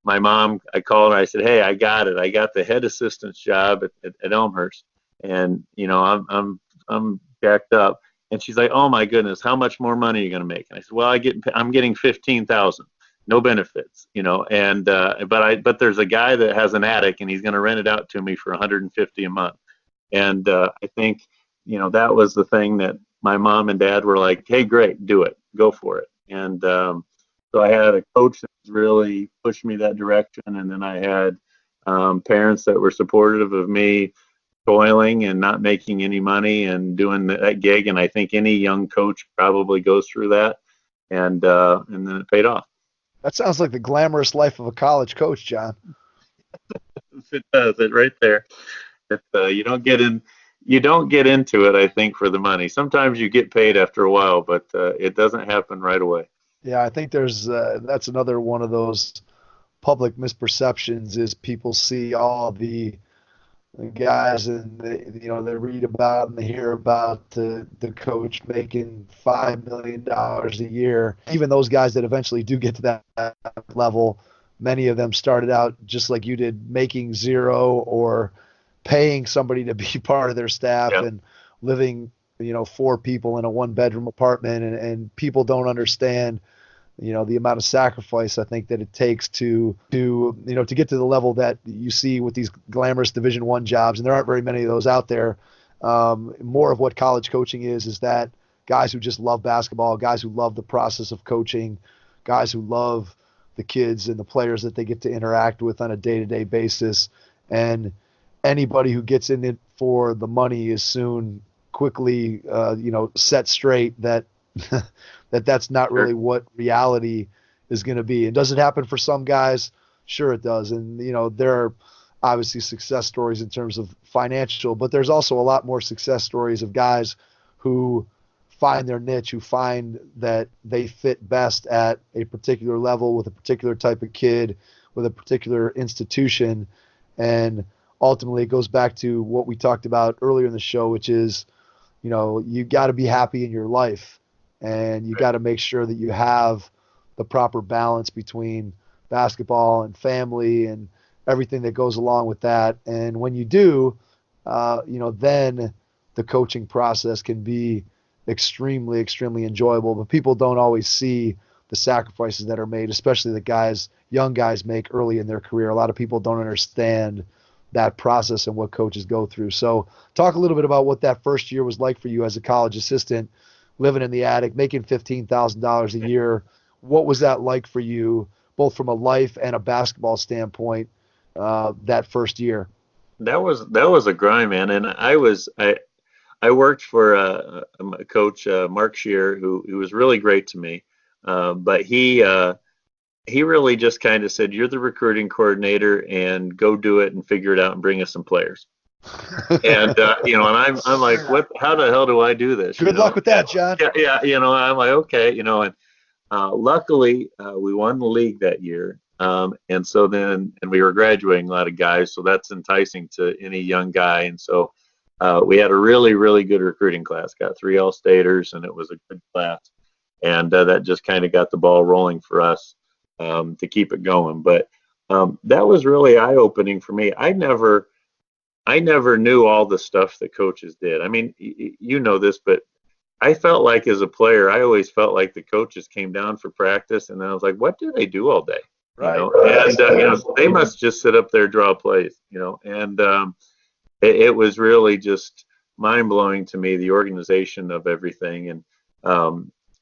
my mom, I called her. I said, "Hey, I got it. I got the head assistant's job at Elmhurst, and I'm jacked up." And she's like, "Oh my goodness, how much more money are you going to make?" And I said, "Well, I'm getting $15,000, no benefits, And but there's a guy that has an attic, and he's going to rent it out to me for $150 a month." And I think that was the thing that my mom and dad were like, "Hey, great, do it, go for it." And so I had a coach that really pushed me that direction, and then I had parents that were supportive of me toiling and not making any money and doing that gig. And I think any young coach probably goes through that, and then it paid off. That sounds like the glamorous life of a college coach, John. It does it right there. You don't get in. You don't get into it, I think, for the money. Sometimes you get paid after a while, but it doesn't happen right away. Yeah, I think that's another one of those public misperceptions is people see all the guys and they read about and they hear about the coach making $5 million a year. Even those guys that eventually do get to that level, many of them started out just like you did, making zero or paying somebody to be part of their staff and living, 4 people in a 1-bedroom apartment, and people don't understand the amount of sacrifice I think that it takes to get to the level that you see with these glamorous Division I jobs, and there aren't very many of those out there. More of what college coaching is that guys who just love basketball, guys who love the process of coaching, guys who love the kids and the players that they get to interact with on a day-to-day basis. And anybody who gets in it for the money is soon quickly set straight that that's not really what reality is going to be. And does it happen for some guys? Sure it does. And, there are obviously success stories in terms of financial, but there's also a lot more success stories of guys who find their niche, who find that they fit best at a particular level with a particular type of kid, with a particular institution. And ultimately it goes back to what we talked about earlier in the show, which is, you got to be happy in your life. And you got to make sure that you have the proper balance between basketball and family and everything that goes along with that. And when you do, then the coaching process can be extremely, extremely enjoyable. But people don't always see the sacrifices that are made, especially the young guys make early in their career. A lot of people don't understand that process and what coaches go through. So talk a little bit about what that first year was like for you as a college assistant, living in the attic, making $15,000 a year. What was that like for you, both from a life and a basketball standpoint, that first year? That was a grind, man. And I worked for a coach, Mark Scherer, who was really great to me. But he really just kind of said, "You're the recruiting coordinator, and go do it and figure it out and bring us some players." And and I'm like, what? How the hell do I do this? Good luck with that, John. Yeah. I'm like, okay, and luckily we won the league that year, and so then we were graduating a lot of guys, so that's enticing to any young guy, and so we had a really, really good recruiting class. Got 3 All-Staters, and it was a good class, and that just kind of got the ball rolling for us to keep it going. But that was really eye-opening for me. I never knew all the stuff that coaches did. I mean, you know this, but I felt like as a player, I always felt like the coaches came down for practice, and I was like, what do they do all day? Right. And they must just sit up there, draw plays, and it was really just mind-blowing to me, the organization of everything. And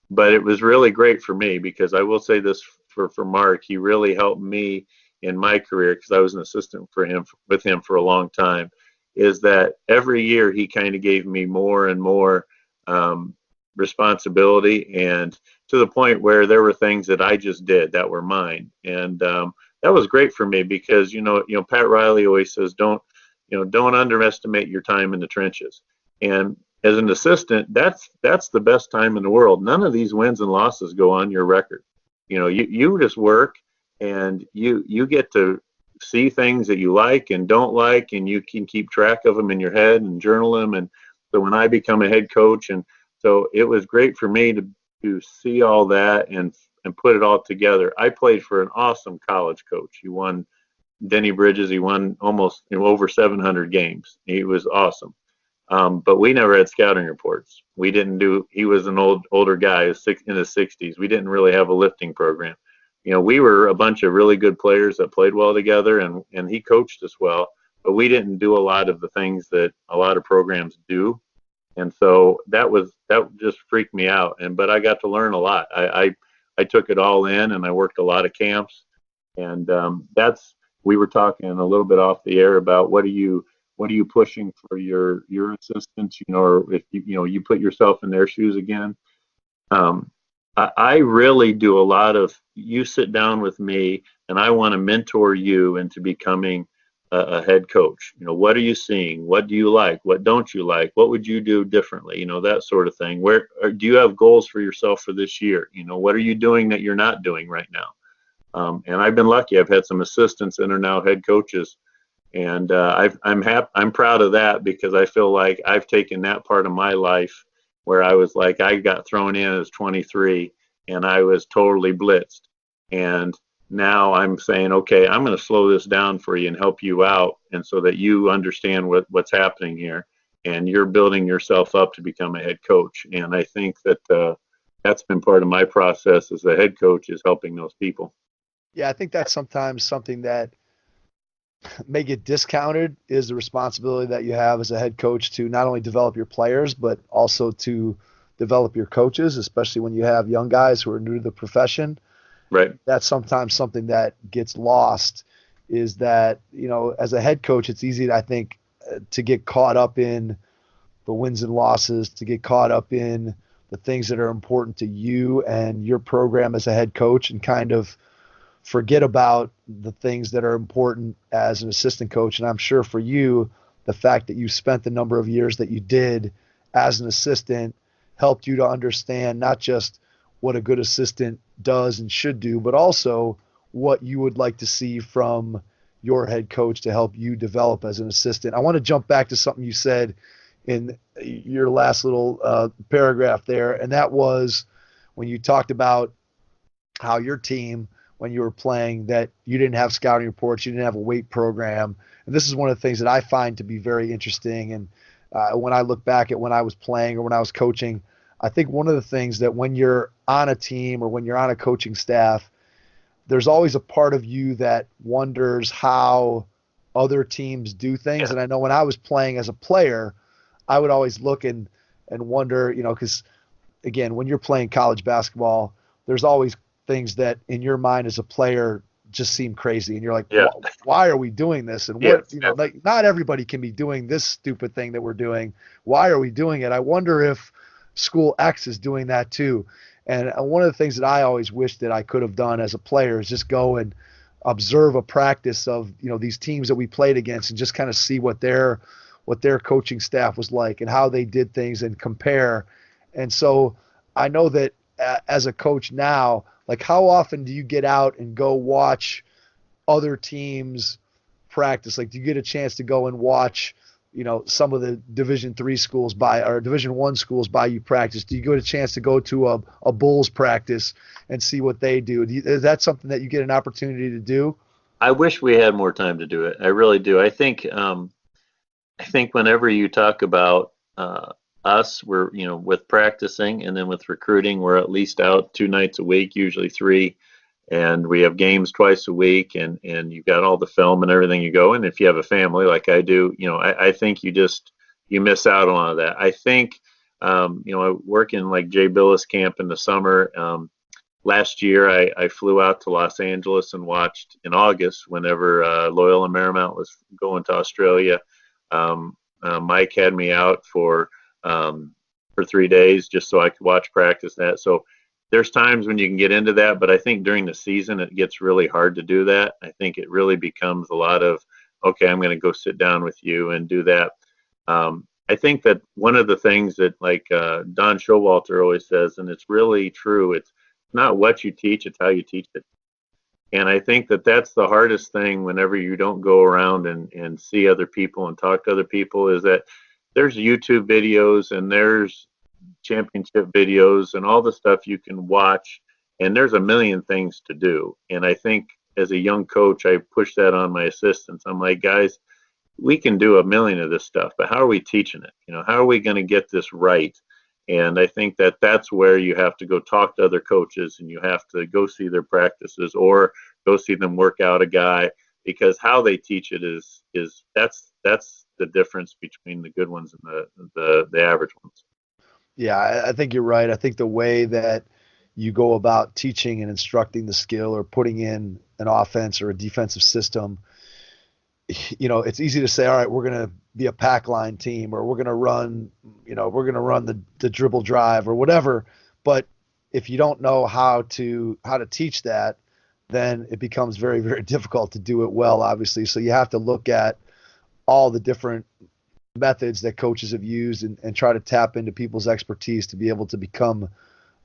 but it was really great for me, because I will say this for Mark, he really helped me in my career, because I was an assistant with him for a long time, is that every year he kind of gave me more and more responsibility, and to the point where there were things that I just did that were mine. And that was great for me, because Pat Riley always says, don't underestimate your time in the trenches. And as an assistant, that's the best time in the world. None of these wins and losses go on your record. You just work, and you get to see things that you like and don't like, and you can keep track of them in your head and journal them. And so when I become a head coach, and so it was great for me to see all that and put it all together. I played for an awesome college coach. He won Denny Bridges. He won almost over 700 games. He was awesome. But we never had scouting reports. He was an older guy in his 60s. We didn't really have a lifting program. We were a bunch of really good players that played well together, and he coached us well, but we didn't do a lot of the things that a lot of programs do. And so that just freaked me out. But I got to learn a lot. I took it all in, and I worked a lot of camps. And we were talking a little bit off the air about what are you pushing for your assistants, or if you put yourself in their shoes again. I really do a lot of, you sit down with me and I want to mentor you into becoming a head coach. What are you seeing? What do you like? What don't you like? What would you do differently? That sort of thing. Do you have goals for yourself for this year? What are you doing that you're not doing right now? And I've been lucky. I've had some assistants that are now head coaches, and I'm proud of that, because I feel like I've taken that part of my life where I was like, I got thrown in as 23 and I was totally blitzed. And now I'm saying, okay, I'm going to slow this down for you and help you out, and so that you understand what's happening here, and you're building yourself up to become a head coach. And I think that that's been part of my process as a head coach, is helping those people. Yeah, I think that's sometimes something that may get discounted, is the responsibility that you have as a head coach to not only develop your players, but also to develop your coaches, especially when you have young guys who are new to the profession. Right. That's sometimes something that gets lost, is that, as a head coach, it's easy, I think, to get caught up in the wins and losses, to get caught up in the things that are important to you and your program as a head coach, and kind of forget about the things that are important as an assistant coach. And I'm sure for you, the fact that you spent the number of years that you did as an assistant helped you to understand not just what a good assistant does and should do, but also what you would like to see from your head coach to help you develop as an assistant. I want to jump back to something you said in your last little paragraph there, and that was when you talked about how your team, when you were playing, that you didn't have scouting reports, you didn't have a weight program. And this is one of the things that I find to be very interesting. And when I look back at when I was playing or when I was coaching, I think one of the things that when you're on a team or when you're on a coaching staff, there's always a part of you that wonders how other teams do things. And I know when I was playing as a player, I would always look and wonder, because again, when you're playing college basketball, there's always things that in your mind as a player just seem crazy, and you're like, why are we doing this? And what, like, not everybody can be doing this stupid thing that we're doing. Why are we doing it? I wonder if school X is doing that too. And one of the things that I always wish that I could have done as a player is just go and observe a practice of, these teams that we played against, and just kind of see what their coaching staff was like and how they did things, and compare. And so I know that as a coach now, like, how often do you get out and go watch other teams practice? Like, do you get a chance to go and watch, some of the Division III schools or Division I schools by you practice? Do you get a chance to go to a Bulls practice and see what they do? Is that something that you get an opportunity to do? I wish we had more time to do it. I really do. I think whenever you talk about us, we're, with practicing and then with recruiting, we're at least out 2 nights a week, usually 3. And we have games twice a week, and you've got all the film and everything you go. And if you have a family like I do, I think you miss out on a lot of that. I think, I work in like Jay Billis camp in the summer. Last year, I flew out to Los Angeles and watched in August, whenever Loyola Marymount was going to Australia. Mike had me out for 3 days just so I could watch practice that. So there's times when you can get into that, but I think during the season it gets really hard to do that. I think it really becomes a lot of, okay, I'm going to go sit down with you and do that. I think that one of the things that, like Don Showalter always says, and it's really true, it's not what you teach, it's how you teach it. And I think that that's the hardest thing whenever you don't go around and see other people and talk to other people, is that there's YouTube videos and there's championship videos and all the stuff you can watch, and there's a million things to do. And I think as a young coach, I push that on my assistants. I'm like, guys, we can do a million of this stuff, but how are we teaching it? How are we going to get this right? And I think that that's where you have to go talk to other coaches, and you have to go see their practices or go see them work out a guy, because how they teach it is that's the difference between the good ones and the average ones. Yeah, I think you're right. I think the way that you go about teaching and instructing the skill or putting in an offense or a defensive system, it's easy to say, all right, we're going to be a pack line team, or we're going to run, the dribble drive or whatever. But if you don't know how to teach that, then it becomes very, very difficult to do it well, obviously. So you have to look at all the different methods that coaches have used and try to tap into people's expertise to be able to become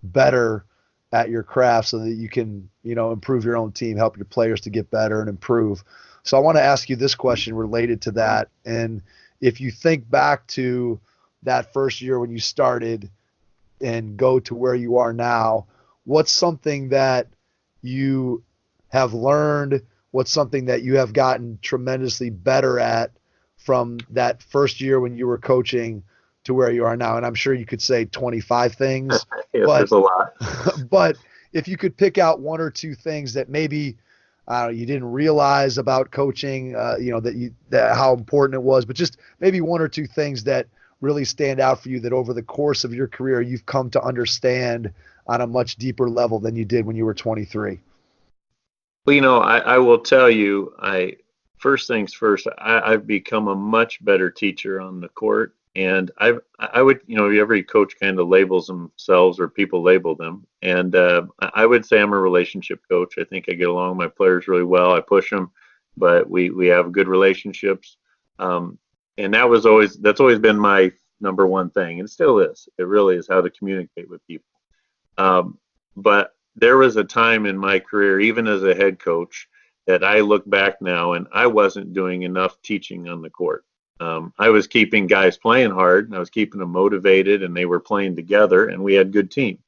better at your craft so that you can, improve your own team, help your players to get better and improve. So I want to ask you this question related to that. And if you think back to that first year when you started and go to where you are now, what's something that you have learned? What's something that you have gotten tremendously better at from that first year when you were coaching to where you are now? And I'm sure you could say 25 things. Yes, there's a lot. But if you could pick out one or two things that maybe you didn't realize about coaching, that how important it was, but just maybe one or two things that really stand out for you that over the course of your career you've come to understand on a much deeper level than you did when you were 23. Well, I will tell you, first things first, I've become a much better teacher on the court. And I would, every coach kind of labels themselves, or people label them. And I would say I'm a relationship coach. I think I get along with my players really well. I push them, but we have good relationships. And that's always been my number one thing, and it still is. It really is how to communicate with people. But there was a time in my career, even as a head coach, that I look back now and I wasn't doing enough teaching on the court. I was keeping guys playing hard, and I was keeping them motivated, and they were playing together, and we had a good team.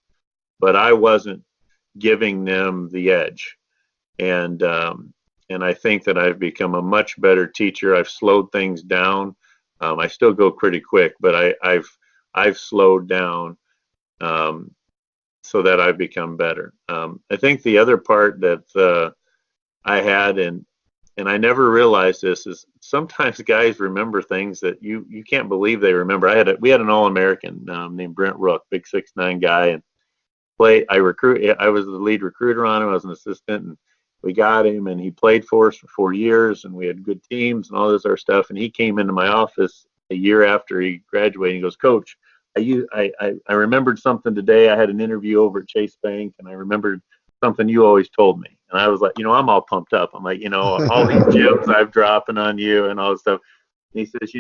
But I wasn't giving them the edge. And I think that I've become a much better teacher. I've slowed things down. I still go pretty quick, but I've slowed down so that I've become better. I think the other part that I had, and I never realized this, is sometimes guys remember things that you can't believe they remember. We had an All-American named Brent Rook, big 6'9" guy, and I was the lead recruiter on him. I was an assistant, and we got him, and he played for us for 4 years, and we had good teams and all this other stuff. And he came into my office a year after he graduated. He goes, "Coach, I remembered something today. I had an interview over at Chase Bank, and I remembered something you always told me." And I was like, I'm all pumped up. I'm like, all these gems I've dropping on you and all this stuff. And he says,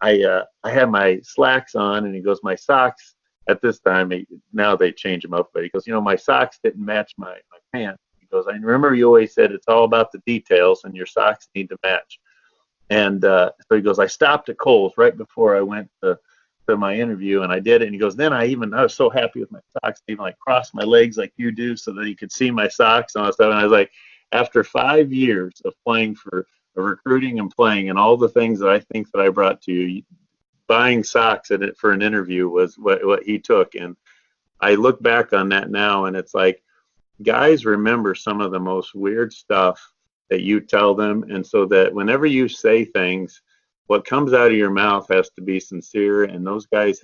I had my slacks on, and he goes, my socks at this time, now they change them up, but he goes, my socks didn't match my pants. He goes, I remember you always said it's all about the details, and your socks need to match. And so he goes, I stopped at Kohl's right before I went to my interview, and I did it. And he goes, then I was so happy with my socks, I even like crossed my legs like you do so that he could see my socks and all that stuff. And I was like, after 5 years of playing for recruiting and playing and all the things that I think that I brought to you, buying socks for an interview was what he took. And I look back on that now, and it's like, guys remember some of the most weird stuff that you tell them. And so that whenever you say things, what comes out of your mouth has to be sincere, and those guys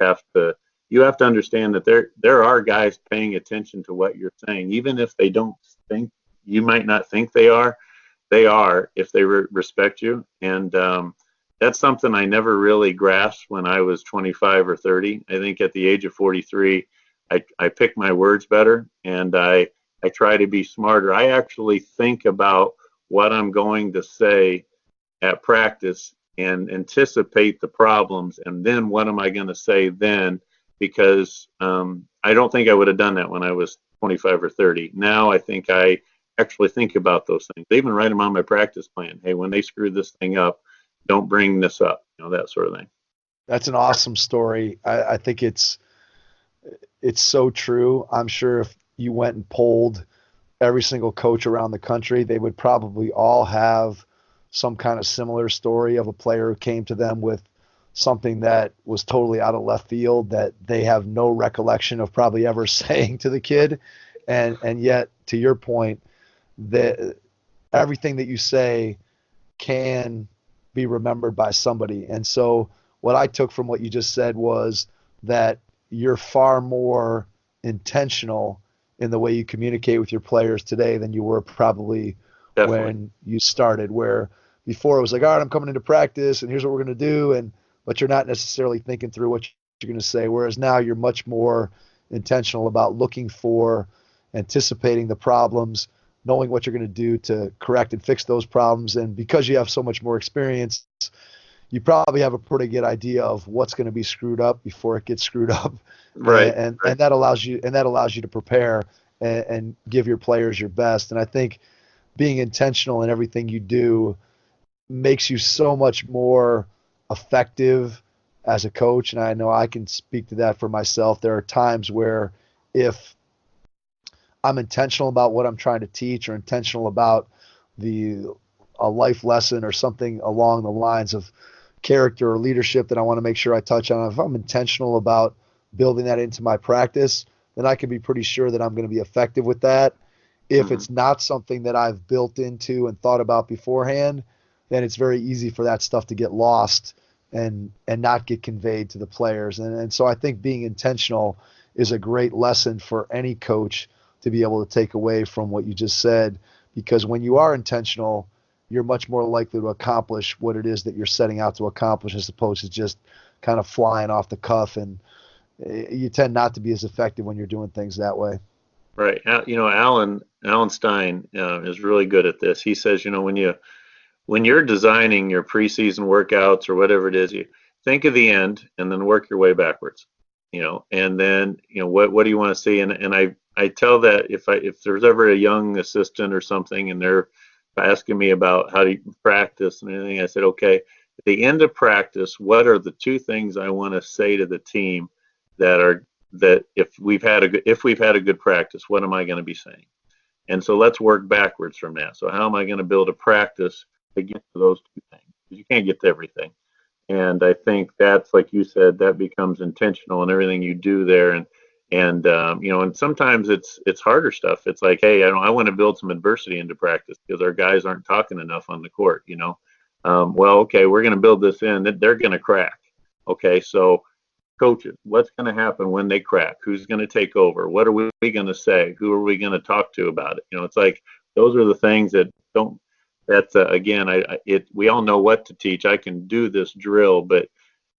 you have to understand that there are guys paying attention to what you're saying, even if they don't think, you might not think they are if they respect you. And that's something I never really grasped when I was 25 or 30. I think at the age of 43, I pick my words better, and I try to be smarter. I actually think about what I'm going to say at practice and anticipate the problems, and then what am I going to say then, because I don't think I would have done that when I was 25 or 30. Now I think I actually think about those things. I even write them on my practice plan. Hey, when they screw this thing up, don't bring this up, that sort of thing. That's an awesome story. I think it's so true. I'm sure if you went and polled every single coach around the country, they would probably all have some kind of similar story of a player who came to them with something that was totally out of left field that they have no recollection of probably ever saying to the kid. And yet, to your point, everything that you say can be remembered by somebody. And so what I took from what you just said was that you're far more intentional in the way you communicate with your players today than you were probably Definitely. when you started, where before it was like, all right, I'm coming into practice and here's what we're going to do. But you're not necessarily thinking through what you're going to say. Whereas now you're much more intentional about looking for, anticipating the problems, knowing what you're going to do to correct and fix those problems. And because you have so much more experience, you probably have a pretty good idea of what's going to be screwed up before it gets screwed up. Right. And that allows you to prepare and give your players your best. And I think being intentional in everything you do makes you so much more effective as a coach. And I know I can speak to that for myself. There are times where if I'm intentional about what I'm trying to teach, or intentional about a life lesson or something along the lines of character or leadership that I want to make sure I touch on, if I'm intentional about building that into my practice, then I can be pretty sure that I'm going to be effective with that. If it's not something that I've built into and thought about beforehand, then it's very easy for that stuff to get lost and not get conveyed to the players. And so I think being intentional is a great lesson for any coach to be able to take away from what you just said, because when you are intentional, you're much more likely to accomplish what it is that you're setting out to accomplish, as opposed to just kind of flying off the cuff. And you tend not to be as effective when you're doing things that way. Right. Alan Stein is really good at this. He says, when you're designing your preseason workouts or whatever it is, you think of the end and then work your way backwards. And then what do you want to see? And I tell that if there's ever a young assistant or something and they're asking me about how to practice and anything, I said, okay, at the end of practice, what are the two things I want to say to the team that if we've had a good practice, what am I going to be saying? And so let's work backwards from that. So how am I going to build a practice to get to those two things? Because you can't get to everything. And I think that's, like you said, that becomes intentional in everything you do there. And sometimes it's harder stuff. It's like, hey, I want to build some adversity into practice because our guys aren't talking enough on the court. Well, okay, we're going to build this in. They're going to crack. Okay, so coaches, what's going to happen when they crack? Who's going to take over? What are we going to say? Who are we going to talk to about it? It's like those are the things that don't. That's again, we all know what to teach. I can do this drill, but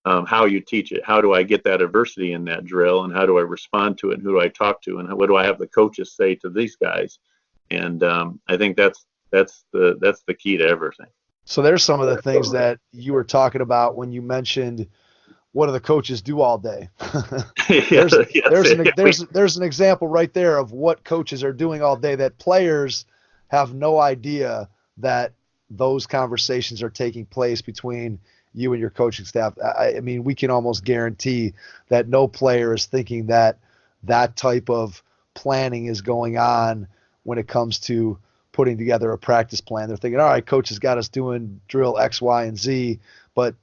how you teach it, how do I get that adversity in that drill, and how do I respond to it, and who do I talk to, and what do I have the coaches say to these guys? And I think that's the key to everything. So there's some of the things that you were talking about when you mentioned what do the coaches do all day. There's an example right there of what coaches are doing all day that players have no idea that those conversations are taking place between you and your coaching staff. I mean, we can almost guarantee that no player is thinking that type of planning is going on when it comes to putting together a practice plan. They're thinking, all right, coach has got us doing drill X, Y, and Z, but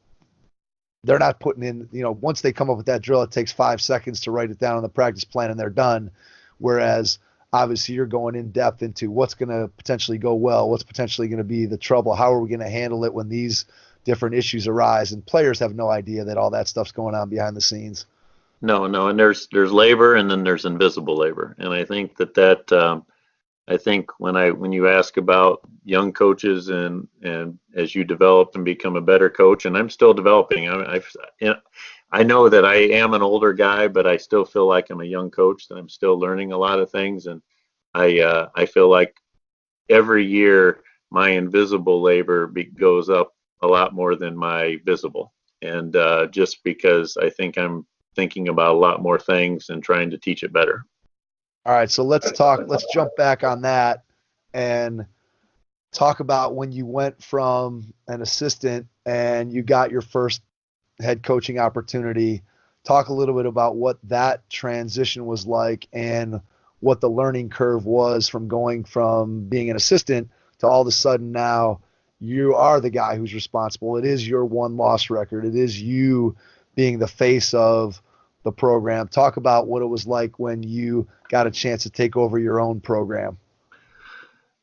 they're not putting in, once they come up with that drill, it takes 5 seconds to write it down on the practice plan and they're done. Whereas obviously you're going in depth into what's going to potentially go well, what's potentially going to be the trouble, how are we going to handle it when these different issues arise, and players have no idea that all that stuff's going on behind the scenes. No, and there's labor, and then there's invisible labor, and I think that I think when you ask about young coaches and as you develop and become a better coach, and I'm still developing. I know that I am an older guy, but I still feel like I'm a young coach, that I'm still learning a lot of things, and I feel like every year my invisible labor goes up a lot more than my visible, and just because I think I'm thinking about a lot more things and trying to teach it better. All right, so let's jump back on that and talk about when you went from an assistant and you got your first head coaching opportunity. Talk a little bit about what that transition was like and what the learning curve was from going from being an assistant to all of a sudden now you are the guy who's responsible. It is your one loss record. It is you being the face of the program. Talk about what it was like when you got a chance to take over your own program.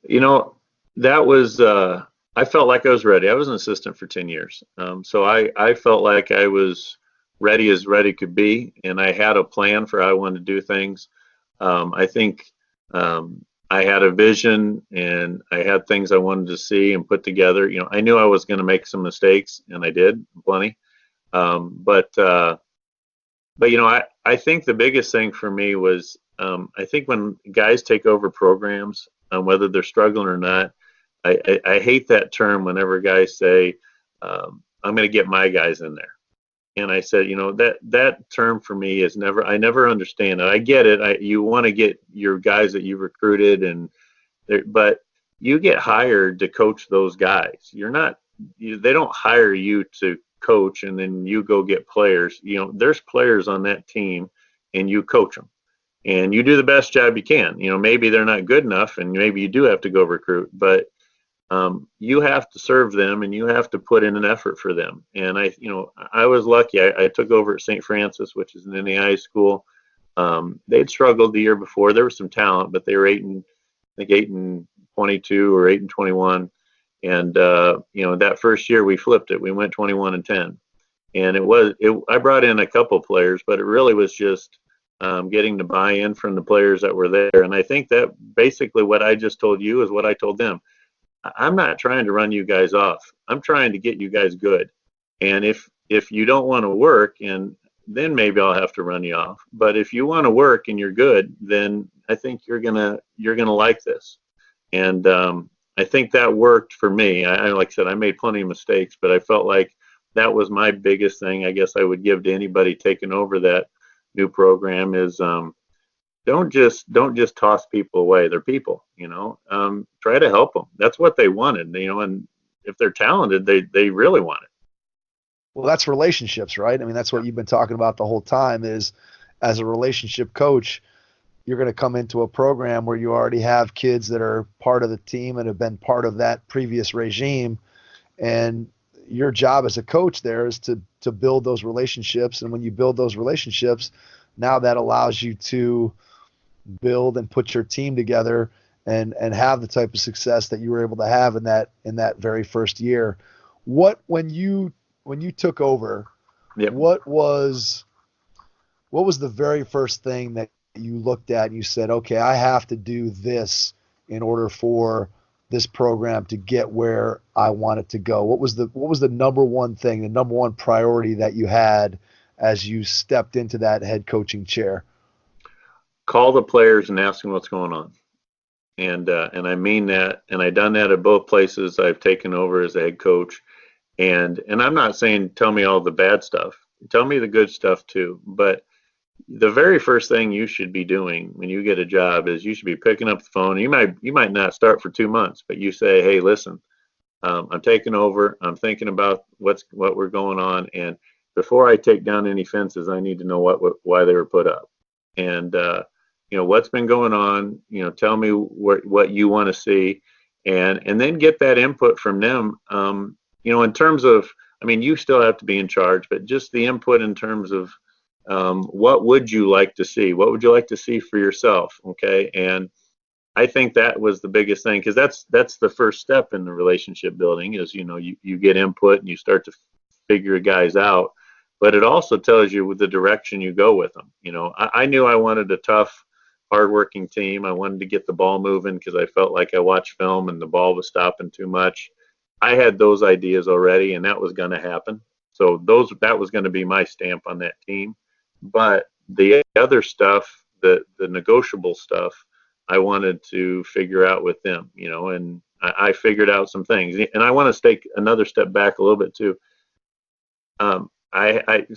That was, I felt like I was ready. I was an assistant for 10 years. So I felt like I was ready as ready could be. And I had a plan for how I wanted to do things. I think I had a vision and I had things I wanted to see and put together. I knew I was going to make some mistakes, and I did plenty. But I think the biggest thing for me was I think when guys take over programs, whether they're struggling or not, I hate that term whenever guys say, I'm going to get my guys in there. And I said, that term for me is I never understand it. I get it. You want to get your guys that you recruited, but you get hired to coach those guys. They don't hire you to coach and then you go get players. There's players on that team and you coach them and you do the best job you can. Maybe they're not good enough and maybe you do have to go recruit, but you have to serve them and you have to put in an effort for them. And I was lucky. I took over at St. Francis, which is an NAIA school. They'd struggled the year before. There was some talent, but they were 8-22 or 8-21. And that first year we flipped it. We went 21-10, and I brought in a couple players, but it really was just getting the buy-in from the players that were there. And I think that basically what I just told you is what I told them. I'm not trying to run you guys off. I'm trying to get you guys good. And if you don't want to work, and then maybe I'll have to run you off. But if you want to work and you're good, then I think you're gonna like this. And I think that worked for me. Like I said, I made plenty of mistakes, but I felt like that was my biggest thing. I guess I would give to anybody taking over that new program is don't just toss people away. They're people, try to help them. That's what they wanted, and if they're talented, they really want it. Well, that's relationships, right? I mean, that's what you've been talking about the whole time is as a relationship coach, you're going to come into a program where you already have kids that are part of the team and have been part of that previous regime. And your job as a coach there is to build those relationships. And when you build those relationships, now that allows you to build and put your team together and have the type of success that you were able to have in that very first year. When you took over, yep. What was the very first thing that you looked at and you said, okay, I have to do this in order for this program to get where I want it to go? What was the number one thing, the number one priority that you had as you stepped into that head coaching chair? Call the players and ask them what's going on. And I mean that, and I've done that at both places I've taken over as a head coach. And I'm not saying tell me all the bad stuff. Tell me the good stuff too. But the very first thing you should be doing when you get a job is you should be picking up the phone. You might not start for 2 months, but you say, hey, listen, I'm taking over. I'm thinking about what we're going on. And before I take down any fences, I need to know why they were put up. And, what's been going on, tell me what you want to see and then get that input from them. In terms of, you still have to be in charge, but just the input in terms of what would you like to see? What would you like to see for yourself? Okay. And I think that was the biggest thing, because that's the first step in the relationship building is, you get input and you start to figure guys out, but it also tells you the direction you go with them. I knew I wanted a tough, hardworking team. I wanted to get the ball moving because I felt like I watched film and the ball was stopping too much. I had those ideas already, and that was going to happen. So that was going to be my stamp on that team. But the other stuff, the negotiable stuff, I wanted to figure out with them, and I figured out some things. And I want to take another step back a little bit too.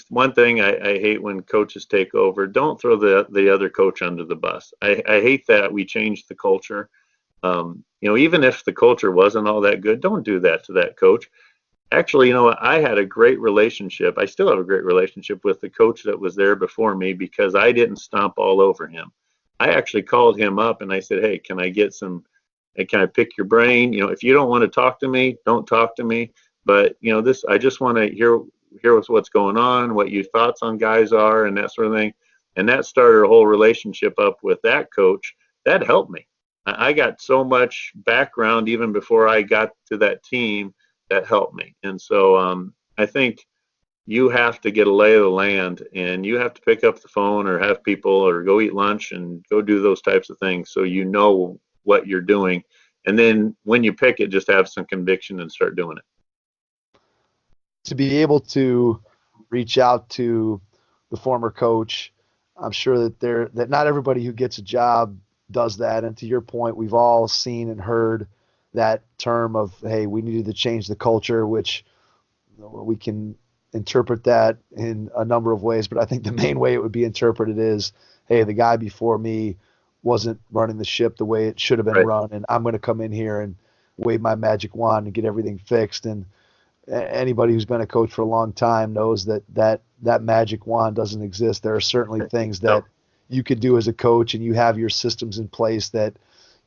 One thing I hate when coaches take over, don't throw the other coach under the bus. I hate that we changed the culture. Even if the culture wasn't all that good, don't do that to that coach. Actually, I had a great relationship. I still have a great relationship with the coach that was there before me because I didn't stomp all over him. I actually called him up and I said, hey, can I pick your brain? If you don't want to talk to me, don't talk to me. But, I just want to hear what's going on, what your thoughts on guys are and that sort of thing. And that started a whole relationship up with that coach. That helped me. I got so much background even before I got to that team that helped me. And so I think you have to get a lay of the land, and you have to pick up the phone or have people or go eat lunch and go do those types of things so you know what you're doing. And then when you pick it, just have some conviction and start doing it. To be able to reach out to the former coach, I'm sure that not everybody who gets a job does that. And to your point, we've all seen and heard that term of, hey, we needed to change the culture, which we can interpret that in a number of ways. But I think the main way it would be interpreted is, hey, the guy before me wasn't running the ship the way it should have been Right. run, and I'm going to come in here and wave my magic wand and get everything fixed. And anybody who's been a coach for a long time knows that magic wand doesn't exist. There are certainly things that you could do as a coach, and you have your systems in place that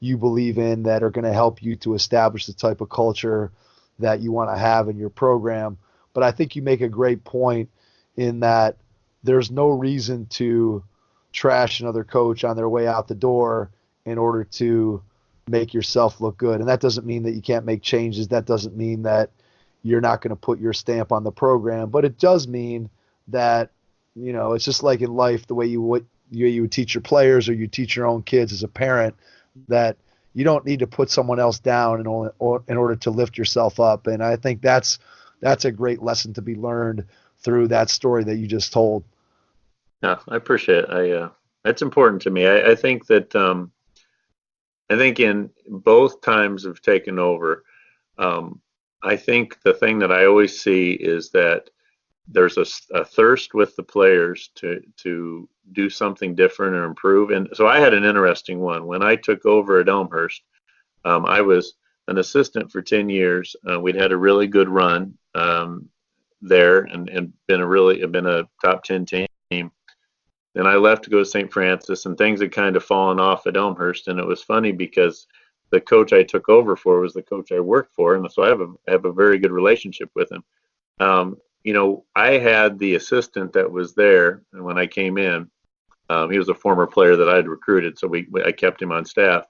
you believe in that are going to help you to establish the type of culture that you want to have in your program. But I think you make a great point in that there's no reason to trash another coach on their way out the door in order to make yourself look good. And that doesn't mean that you can't make changes. That doesn't mean that you're not going to put your stamp on the program, but it does mean that, it's just like in life, the way you would teach your players or you teach your own kids as a parent, that you don't need to put someone else down in order to lift yourself up. And I think that's a great lesson to be learned through that story that you just told. Yeah, I appreciate it. That's important to me. I think that I think in both times of taking over, I think the thing that I always see is that there's a thirst with the players to do something different or improve. And so I had an interesting one. When I took over at Elmhurst, I was an assistant for 10 years. We'd had a really good run there and been a top 10 team. Then I left to go to St. Francis, and things had kind of fallen off at Elmhurst. And it was funny because the coach I took over for was the coach I worked for, and so I have a very good relationship with him. I had the assistant that was there, and when I came in, he was a former player that I had recruited, so I kept him on staff.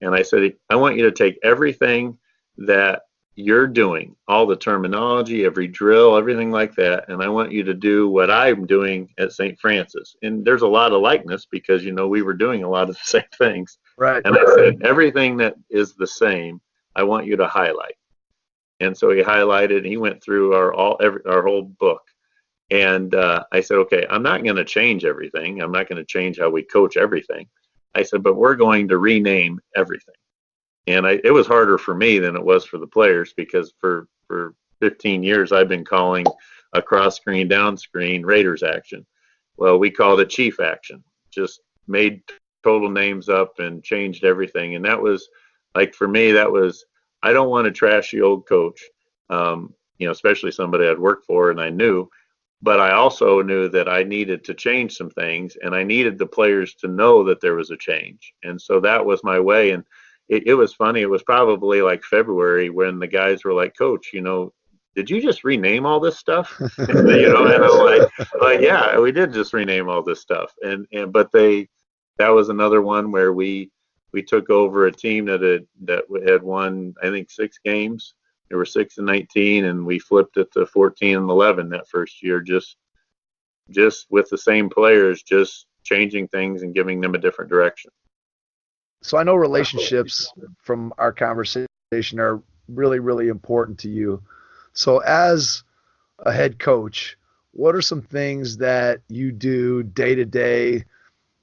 And I said, I want you to take everything that you're doing, all the terminology, every drill, everything like that, and I want you to do what I'm doing at St. Francis. And there's a lot of likeness because, we were doing a lot of the same things. Right. And I said, everything that is the same, I want you to highlight. And so he highlighted, and he went through our whole book. And I said, okay, I'm not going to change everything. I'm not going to change how we coach everything. I said, but we're going to rename everything. And it was harder for me than it was for the players because for 15 years I've been calling a cross screen, down screen, Raiders action. Well, we called it Chief action. Just made total names up and changed everything. And that was, like, for me, I don't want to trash the old coach, especially somebody I'd worked for and I knew. But I also knew that I needed to change some things, and I needed the players to know that there was a change. And so that was my way. And it was funny. It was probably like February when the guys were like, Coach, did you just rename all this stuff? And I'm like, yeah, we did just rename all this stuff. But that was another one where we took over a team that had won, I think, 6 games. There were 6-19, and we flipped it to 14-11 that first year, just with the same players, just changing things and giving them a different direction. So I know relationships from our conversation are really, really important to you. So as a head coach, what are some things that you do day to day,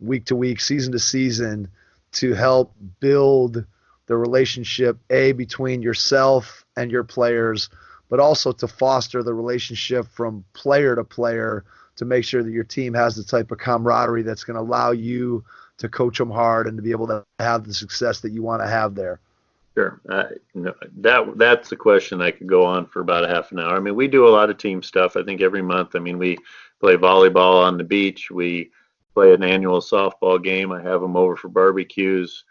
week to week, season to season to help build the relationship, between yourself and your players, but also to foster the relationship from player to player to make sure that your team has the type of camaraderie that's going to allow you to coach them hard and to be able to have the success that you want to have there? Sure. That's a question I could go on for about a half an hour. I mean, we do a lot of team stuff, I think, every month. I mean, we play volleyball on the beach. We play an annual softball game. I have them over for barbecues.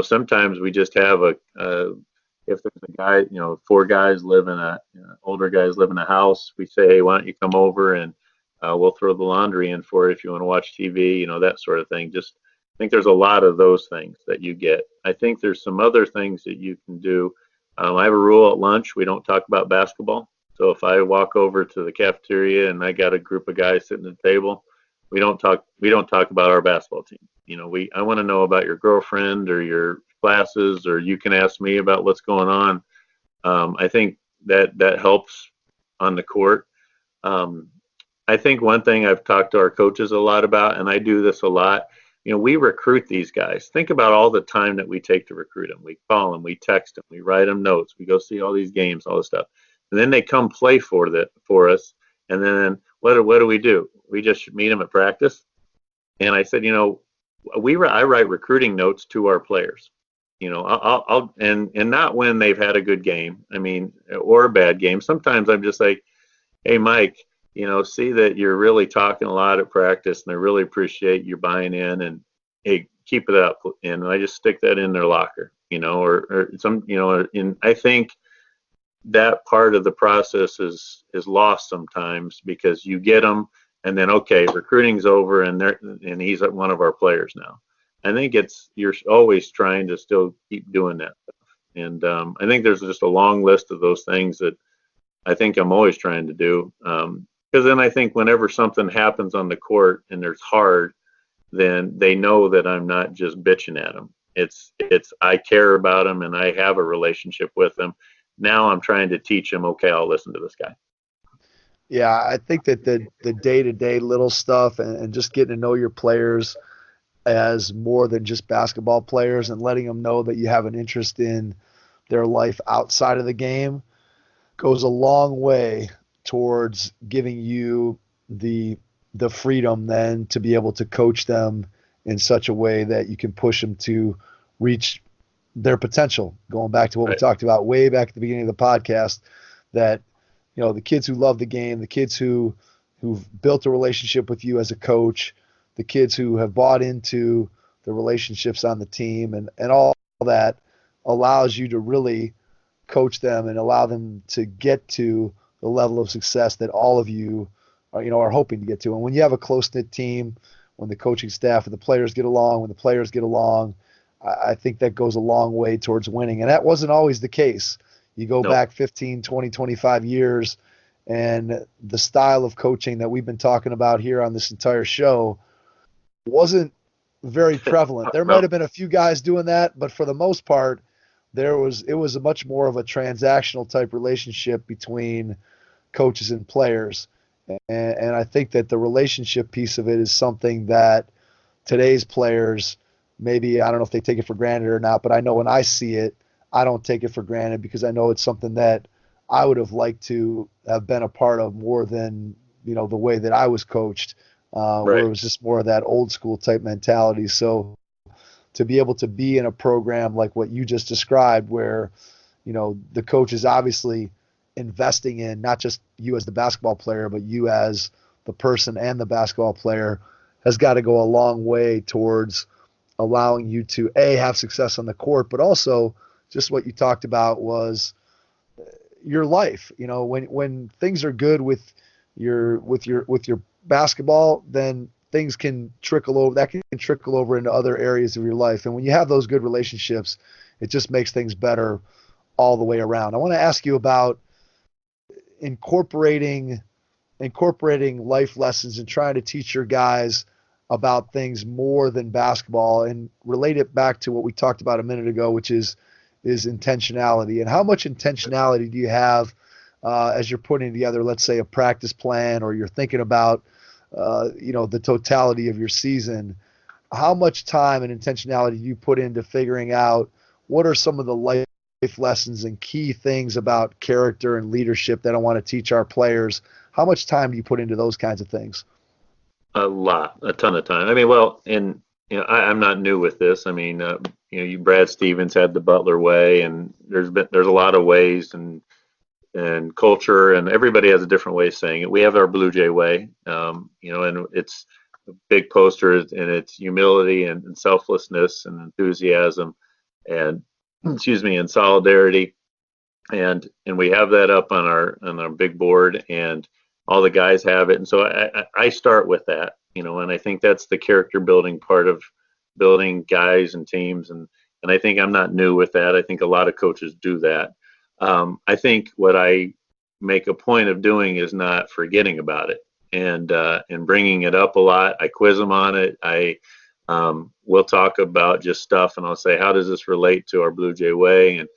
Sometimes we just have if there's a guy, 4 guys live in older guys live in a house, we say, hey, why don't you come over and we'll throw the laundry in for you if you want to watch TV, that sort of thing. Just, I think there's a lot of those things that you get. I think there's some other things that you can do. I have a rule at lunch. We don't talk about basketball. So if I walk over to the cafeteria and I got a group of guys sitting at the table, we don't talk about our basketball team. I want to know about your girlfriend or your classes, or you can ask me about what's going on. I think that helps on the court. I think one thing I've talked to our coaches a lot about, and I do this a lot, we recruit these guys. Think about all the time that we take to recruit them. We call them, we text them, we write them notes, we go see all these games, all this stuff. And then they come play for us. And then what do? We just meet them at practice. And I said, I write recruiting notes to our players. I'll not when they've had a good game, or a bad game. Sometimes I'm just like, hey, Mike, see that you're really talking a lot at practice, and I really appreciate you buying in, and hey, keep it up. And I just stick that in their locker, or some, and I think that part of the process is lost sometimes, because you get them and then, okay, recruiting's over and he's one of our players now. I think you're always trying to still keep doing that stuff. And I think there's just a long list of those things that I think I'm always trying to do. Because then I think whenever something happens on the court and there's hard, then they know that I'm not just bitching at them. It's I care about them and I have a relationship with them. Now I'm trying to teach them, okay, I'll listen to this guy. Yeah, I think that the day-to-day little stuff and just getting to know your players as more than just basketball players, and letting them know that you have an interest in their life outside of the game goes a long way towards giving you the freedom then to be able to coach them in such a way that you can push them to reach their potential. Going back to what we talked about way back at the beginning of the podcast, that the kids who love the game, the kids who've built a relationship with you as a coach, the kids who have bought into the relationships on the team, and all that allows you to really coach them and allow them to get to the level of success that all of you are hoping to get to. And when you have a close-knit team, when the coaching staff and the players get along, when the players get along, I think that goes a long way towards winning. And that wasn't always the case. You go back 15, 20, 25 years, and the style of coaching that we've been talking about here on this entire show wasn't very prevalent. There might have been a few guys doing that, but for the most part, it was a much more of a transactional type relationship between coaches and players. And I think that the relationship piece of it is something that today's players, maybe, I don't know if they take it for granted or not, but I know when I see it, I don't take it for granted, because I know it's something that I would have liked to have been a part of more than, the way that I was coached, where it was just more of that old school type mentality. So to be able to be in a program like what you just described, where, the coach is obviously investing in not just you as the basketball player, but you as the person and the basketball player, has got to go a long way towards allowing you to have success on the court, but also just what you talked about was your life. When things are good with your basketball, then things can trickle over. That can trickle over into other areas of your life. And when you have those good relationships, it just makes things better all the way around. I want to ask you about incorporating life lessons and trying to teach your guys about things more than basketball, and relate it back to what we talked about a minute ago, which is intentionality. And how much intentionality do you have as you're putting together, let's say, a practice plan, or you're thinking about the totality of your season? How much time and intentionality do you put into figuring out what are some of the life lessons and key things about character and leadership that I want to teach our players? How much time do you put into those kinds of things? A ton of time. I'm not new with this. Brad Stevens had the Butler way, and there's a lot of ways and culture, and everybody has a different way of saying it. We have our Bluejay way, and it's a big poster, and it's humility and selflessness and enthusiasm and and solidarity, and we have that up on our big board, and all the guys have it. And so I start with that, and I think that's the character building part of building guys and teams. And I think I'm not new with that. I think a lot of coaches do that. I think what I make a point of doing is not forgetting about it and bringing it up a lot. I quiz them on it. We'll talk about just stuff, and I'll say, how does this relate to our Blue Jay way? And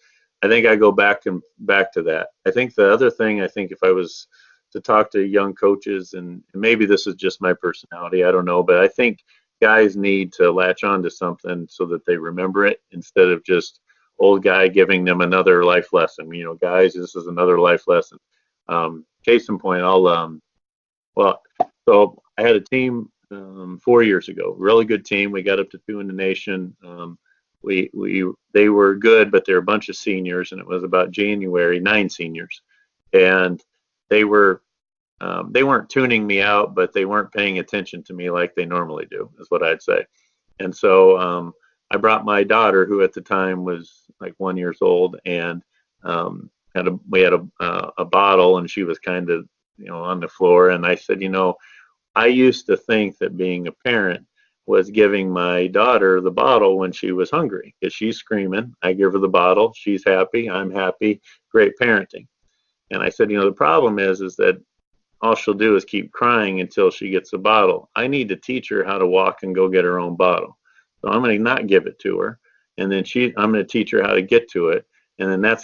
I think I go back to that. I think the other thing, if I was to talk to young coaches, and maybe this is just my personality, I don't know, but I think guys need to latch on to something so that they remember it instead of just old guy giving them another life lesson. Guys, this is another life lesson. Case in point, so I had a team 4 years ago, really good team. We got up to 2 in the nation. They were good, but they're a bunch of seniors, and it was about January, 9 seniors, and they weren't tuning me out, but they weren't paying attention to me like they normally do, is what I'd say. And so I brought my daughter, who at the time was like 1 year old, and we had a bottle, and she was kind of on the floor, and I said, I used to think that being a parent was giving my daughter the bottle when she was hungry, because she's screaming. I give her the bottle. She's happy. I'm happy. Great parenting. And I said, the problem is that all she'll do is keep crying until she gets the bottle. I need to teach her how to walk and go get her own bottle. So I'm going to not give it to her. And then I'm going to teach her how to get to it. And then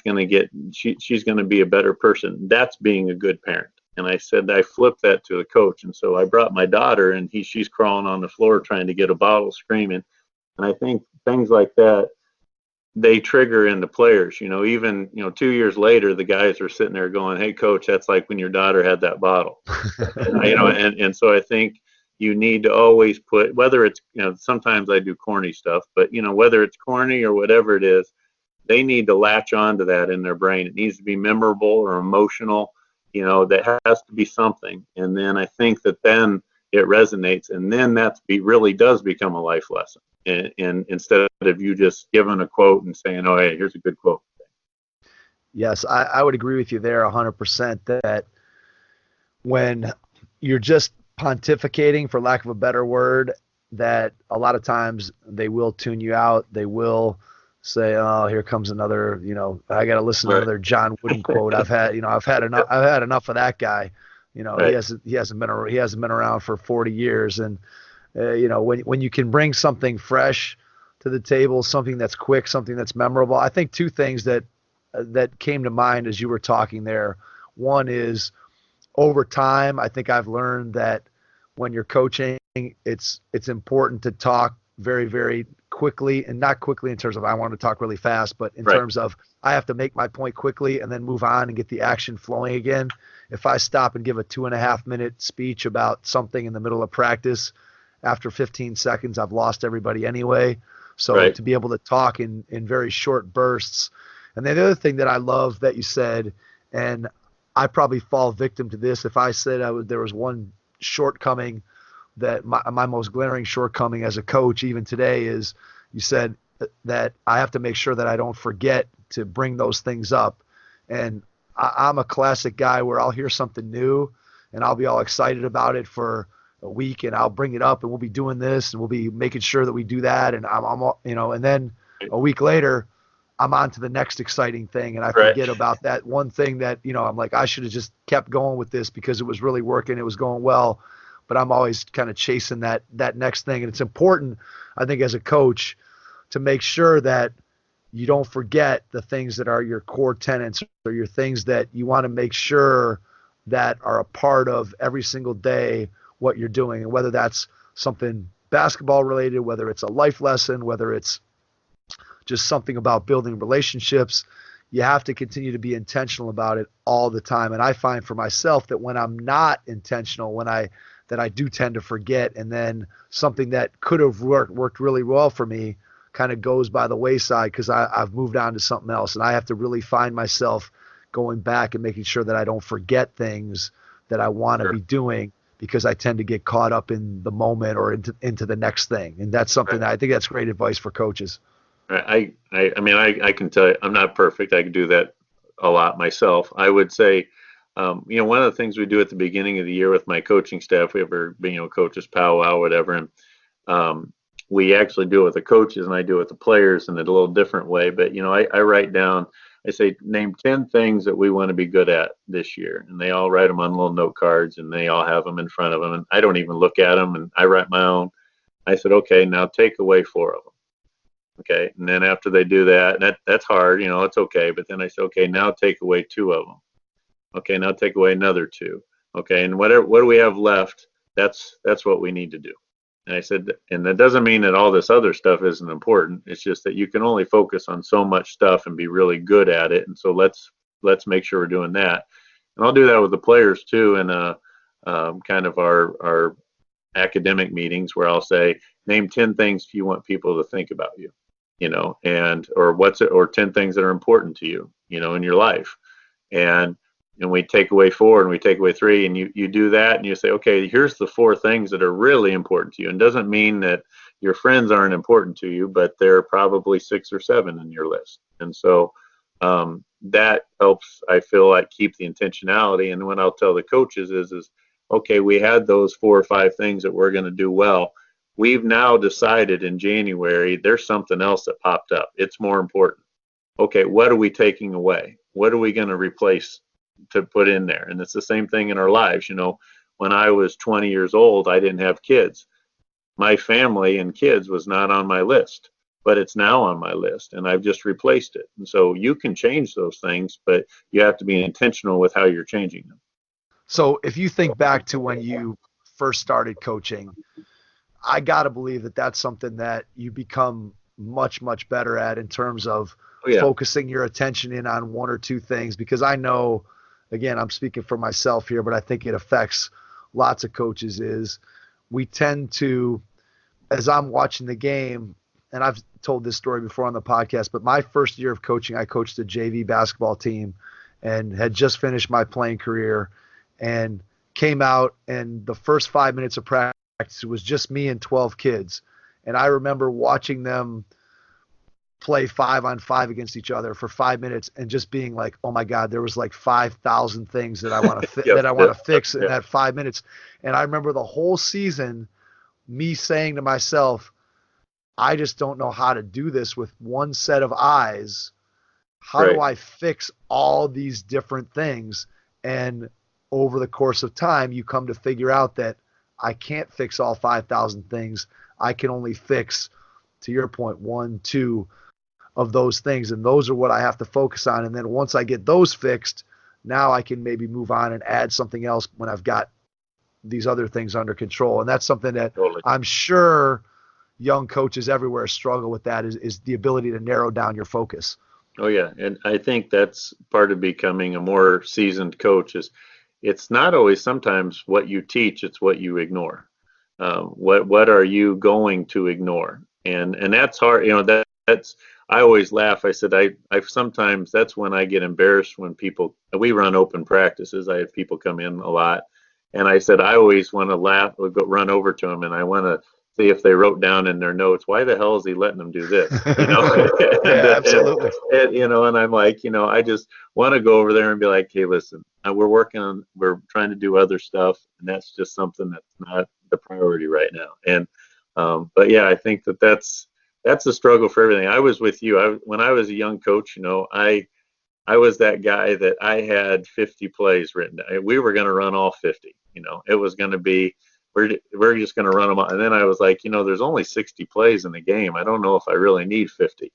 she's going to be a better person. That's being a good parent. And I said, I flipped that to the coach. And so I brought my daughter, and she's crawling on the floor trying to get a bottle, screaming. And I think things like that, they trigger in the players. Even 2 years later, the guys are sitting there going, hey, coach, that's like when your daughter had that bottle. And so I think you need to always put, whether it's, sometimes I do corny stuff, but, whether it's corny or whatever it is, they need to latch on to that in their brain. It needs to be memorable or emotional. That has to be something. And then I think that then it resonates, and then really does become a life lesson. And instead of you just giving a quote and saying, oh, hey, here's a good quote. Yes, I would agree with you there 100% that when you're just pontificating, for lack of a better word, that a lot of times they will tune you out. They will say, oh, here comes another, I got to listen to another John Wooden quote. I've had enough of that guy. Right. He hasn't been around for 40 years. And, when you can bring something fresh to the table, something that's quick, something that's memorable, I think 2 things that came to mind as you were talking there. One is, over time, I think I've learned that when you're coaching, it's important to talk very, very quickly, and not quickly in terms of I want to talk really fast, but in terms of I have to make my point quickly and then move on and get the action flowing again. If I stop and give a 2.5-minute speech about something in the middle of practice, after 15 seconds, I've lost everybody anyway. So to be able to talk in very short bursts. And then the other thing that I love that you said, and I probably fall victim to this, if I said there was one shortcoming, that my most glaring shortcoming as a coach even today is, you said that I have to make sure that I don't forget to bring those things up. And I'm a classic guy where I'll hear something new and I'll be all excited about it for a week, and I'll bring it up, and we'll be doing this, and we'll be making sure that we do that. And and then a week later, I'm on to the next exciting thing, and I forget about that one thing that, I'm like, I should have just kept going with this because it was really working. It was going well. But I'm always kind of chasing that next thing. And it's important, I think, as a coach, to make sure that you don't forget the things that are your core tenets or your things that you want to make sure that are a part of every single day what you're doing. And whether that's something basketball related, whether it's a life lesson, whether it's just something about building relationships, you have to continue to be intentional about it all the time. And I find for myself that when I'm not intentional, that I do tend to forget, and then something that could have worked really well for me kind of goes by the wayside because I've moved on to something else. And I have to really find myself going back and making sure that I don't forget things that I want to be doing, because I tend to get caught up in the moment or into the next thing. And that's something that I think that's great advice for coaches. I mean, I can tell you, I'm not perfect. I can do that a lot myself. I would say, one of the things we do at the beginning of the year with my coaching staff, we have our, coaches powwow, whatever. And we actually do it with the coaches, and I do it with the players in a little different way. But, I write down I say, name 10 things that we want to be good at this year. And they all write them on little note cards, and they all have them in front of them. And I don't even look at them, and I write my own. I said, okay, now take away 4 of them. Okay. And then after they do that, that's hard, it's okay. But then I said, okay, now take away 2 of them. Okay. Now take away another 2. Okay. And what do we have left? That's what we need to do. And I said, and that doesn't mean that all this other stuff isn't important. It's just that you can only focus on so much stuff and be really good at it. And so let's make sure we're doing that. And I'll do that with the players too, in kind of our academic meetings, where I'll say, name 10 things you want people to think about you, or 10 things that are important to you, in your life. And we take away 4 and we take away 3, and you do that, and you say, okay, here's the 4 things that are really important to you. And it doesn't mean that your friends aren't important to you, but they're probably 6 or 7 in your list. And so that helps, I feel like, keep the intentionality. And what I'll tell the coaches is okay, we had those 4 or 5 things that we're going to do well. We've now decided in January there's something else that popped up. It's more important. Okay, what are we taking away? What are we going to replace to put in there? And it's the same thing in our lives. When I was 20 years old, I didn't have kids. My family and kids was not on my list, but it's now on my list, and I've just replaced it. And so you can change those things, but you have to be intentional with how you're changing them. So if you think back to when you first started coaching, I got to believe that that's something that you become much, much better at in terms of focusing your attention in on 1 or 2 things. Because I know, again, I'm speaking for myself here, but I think it affects lots of coaches, is we tend to, as I'm watching the game, and I've told this story before on the podcast, but my first year of coaching, I coached a JV basketball team and had just finished my playing career, and came out, and the first 5 minutes of practice was just me and 12 kids. And I remember watching them play 5-on-5 against each other for 5 minutes and just being like, oh my God, there was like 5,000 things that I want to fix in that 5 minutes. And I remember the whole season me saying to myself, I just don't know how to do this with one set of eyes. How do I fix all these different things? And over the course of time, you come to figure out that I can't fix all 5,000 things. I can only fix, to your point, 1, 2 of those things. And those are what I have to focus on. And then once I get those fixed, now I can maybe move on and add something else when I've got these other things under control. And that's something that I'm sure young coaches everywhere struggle with, that is the ability to narrow down your focus. Oh yeah. And I think that's part of becoming a more seasoned coach, is it's not always sometimes what you teach, it's what you ignore. What are you going to ignore? And that's hard. That's, I always laugh. I said, I sometimes, that's when I get embarrassed when we run open practices. I have people come in a lot. And I said, I always want to laugh, or run over to them, and I want to see if they wrote down in their notes, why the hell is he letting them do this? Yeah, absolutely. And I'm like, I just want to go over there and be like, hey, listen, we're trying to do other stuff, and that's just something that's not the priority right now. And but yeah, I think that's a struggle for everything. I was with you. When I was a young coach, I was that guy that I had 50 plays written down. We were going to run all 50. It was going to be, we're just going to run them all. And then I was like, there's only 60 plays in the game. I don't know if I really need 50,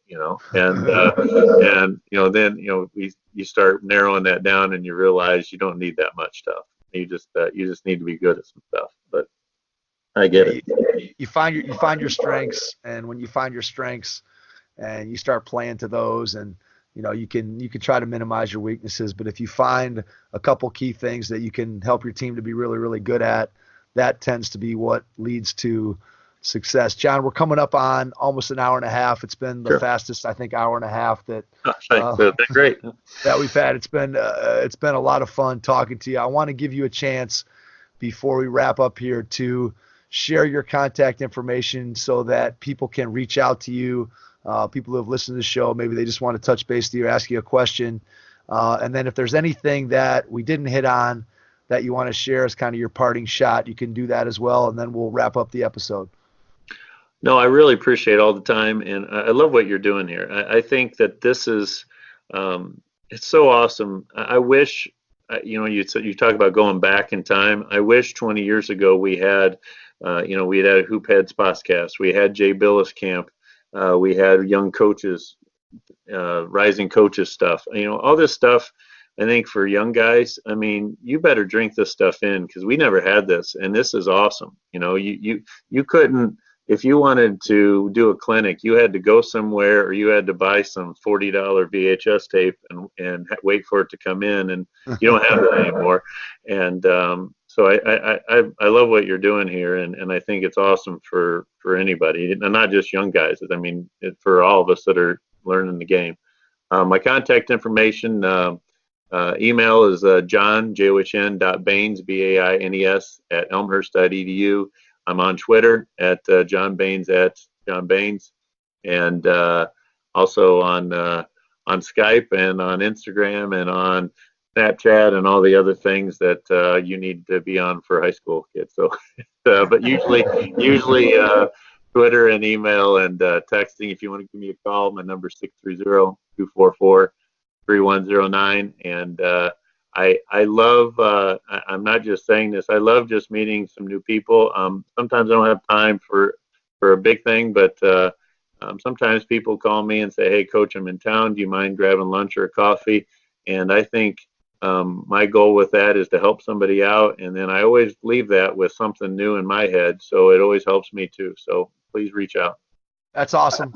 and then, you start narrowing that down, and you realize you don't need that much stuff. You just need to be good at some stuff. But I get it. You find your strengths, and when you find your strengths and you start playing to those, and you can try to minimize your weaknesses, but if you find a couple key things that you can help your team to be really, really good at, that tends to be what leads to success. John, we're coming up on almost an hour and a half. It's been the fastest, I think, hour and a half that been great that we've had. It's been a lot of fun talking to you. I want to give you a chance before we wrap up here to share your contact information so that people can reach out to you. People who have listened to the show, maybe they just want to touch base with you or ask you a question. And then if there's anything that we didn't hit on that you want to share as kind of your parting shot, you can do that as well. And then we'll wrap up the episode. No, I really appreciate all the time. And I love what you're doing here. I think that this is It's so awesome. I wish, you talk about going back in time. I wish 20 years ago we had, we had a Hoop Heads podcast. We had Jay Billis camp. We had young coaches, rising coaches stuff. All this stuff. I think for young guys, you better drink this stuff in, because we never had this, and this is awesome. You couldn't. If you wanted to do a clinic, you had to go somewhere, or you had to buy some $40 VHS tape and wait for it to come in, and you don't have that anymore. And so I love what you're doing here, and I think it's awesome for anybody, and not just young guys. For all of us that are learning the game. My contact information, email is john.baines, Baines, at elmhurst.edu. I'm on Twitter at John Baines, and also on Skype and on Instagram and on Snapchat and all the other things that you need to be on for high school kids. So, but usually Twitter and email and texting. If you want to give me a call, my number is 630-244-3109, and I love, I'm not just saying this, I love just meeting some new people. Sometimes I don't have time for a big thing, but sometimes people call me and say, hey, Coach, I'm in town. Do you mind grabbing lunch or coffee? And I think my goal with that is to help somebody out. And then I always leave that with something new in my head. So it always helps me too. So please reach out. That's awesome.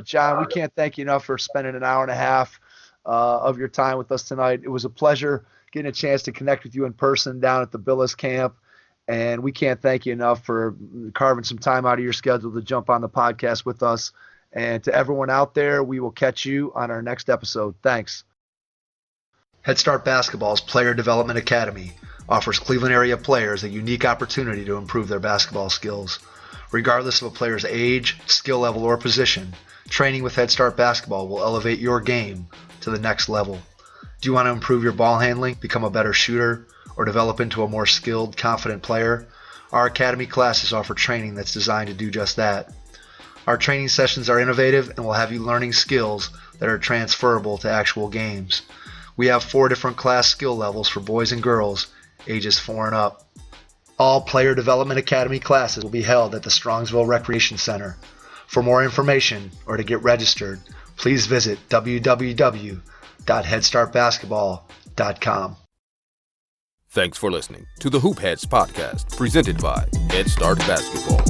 John, we can't thank you enough for spending an hour and a half of your time with us tonight. It was a pleasure getting a chance to connect with you in person down at the Billis camp, and we can't thank you enough for carving some time out of your schedule to jump on the podcast with us. And to everyone out there, we will catch you on our next episode. Thanks. Head Start Basketball's Player Development Academy offers Cleveland area players a unique opportunity to improve their basketball skills. Regardless of a player's age, skill level, or position, training with Head Start Basketball will elevate your game to the next level. Do you want to improve your ball handling, become a better shooter, or develop into a more skilled, confident player? Our Academy classes offer training that's designed to do just that. Our training sessions are innovative and will have you learning skills that are transferable to actual games. We have 4 different class skill levels for boys and girls, ages 4 and up. All Player Development Academy classes will be held at the Strongsville Recreation Center. For more information or to get registered, please visit www.headstartbasketball.com. Thanks for listening to the Hoop Heads podcast, presented by Head Start Basketball.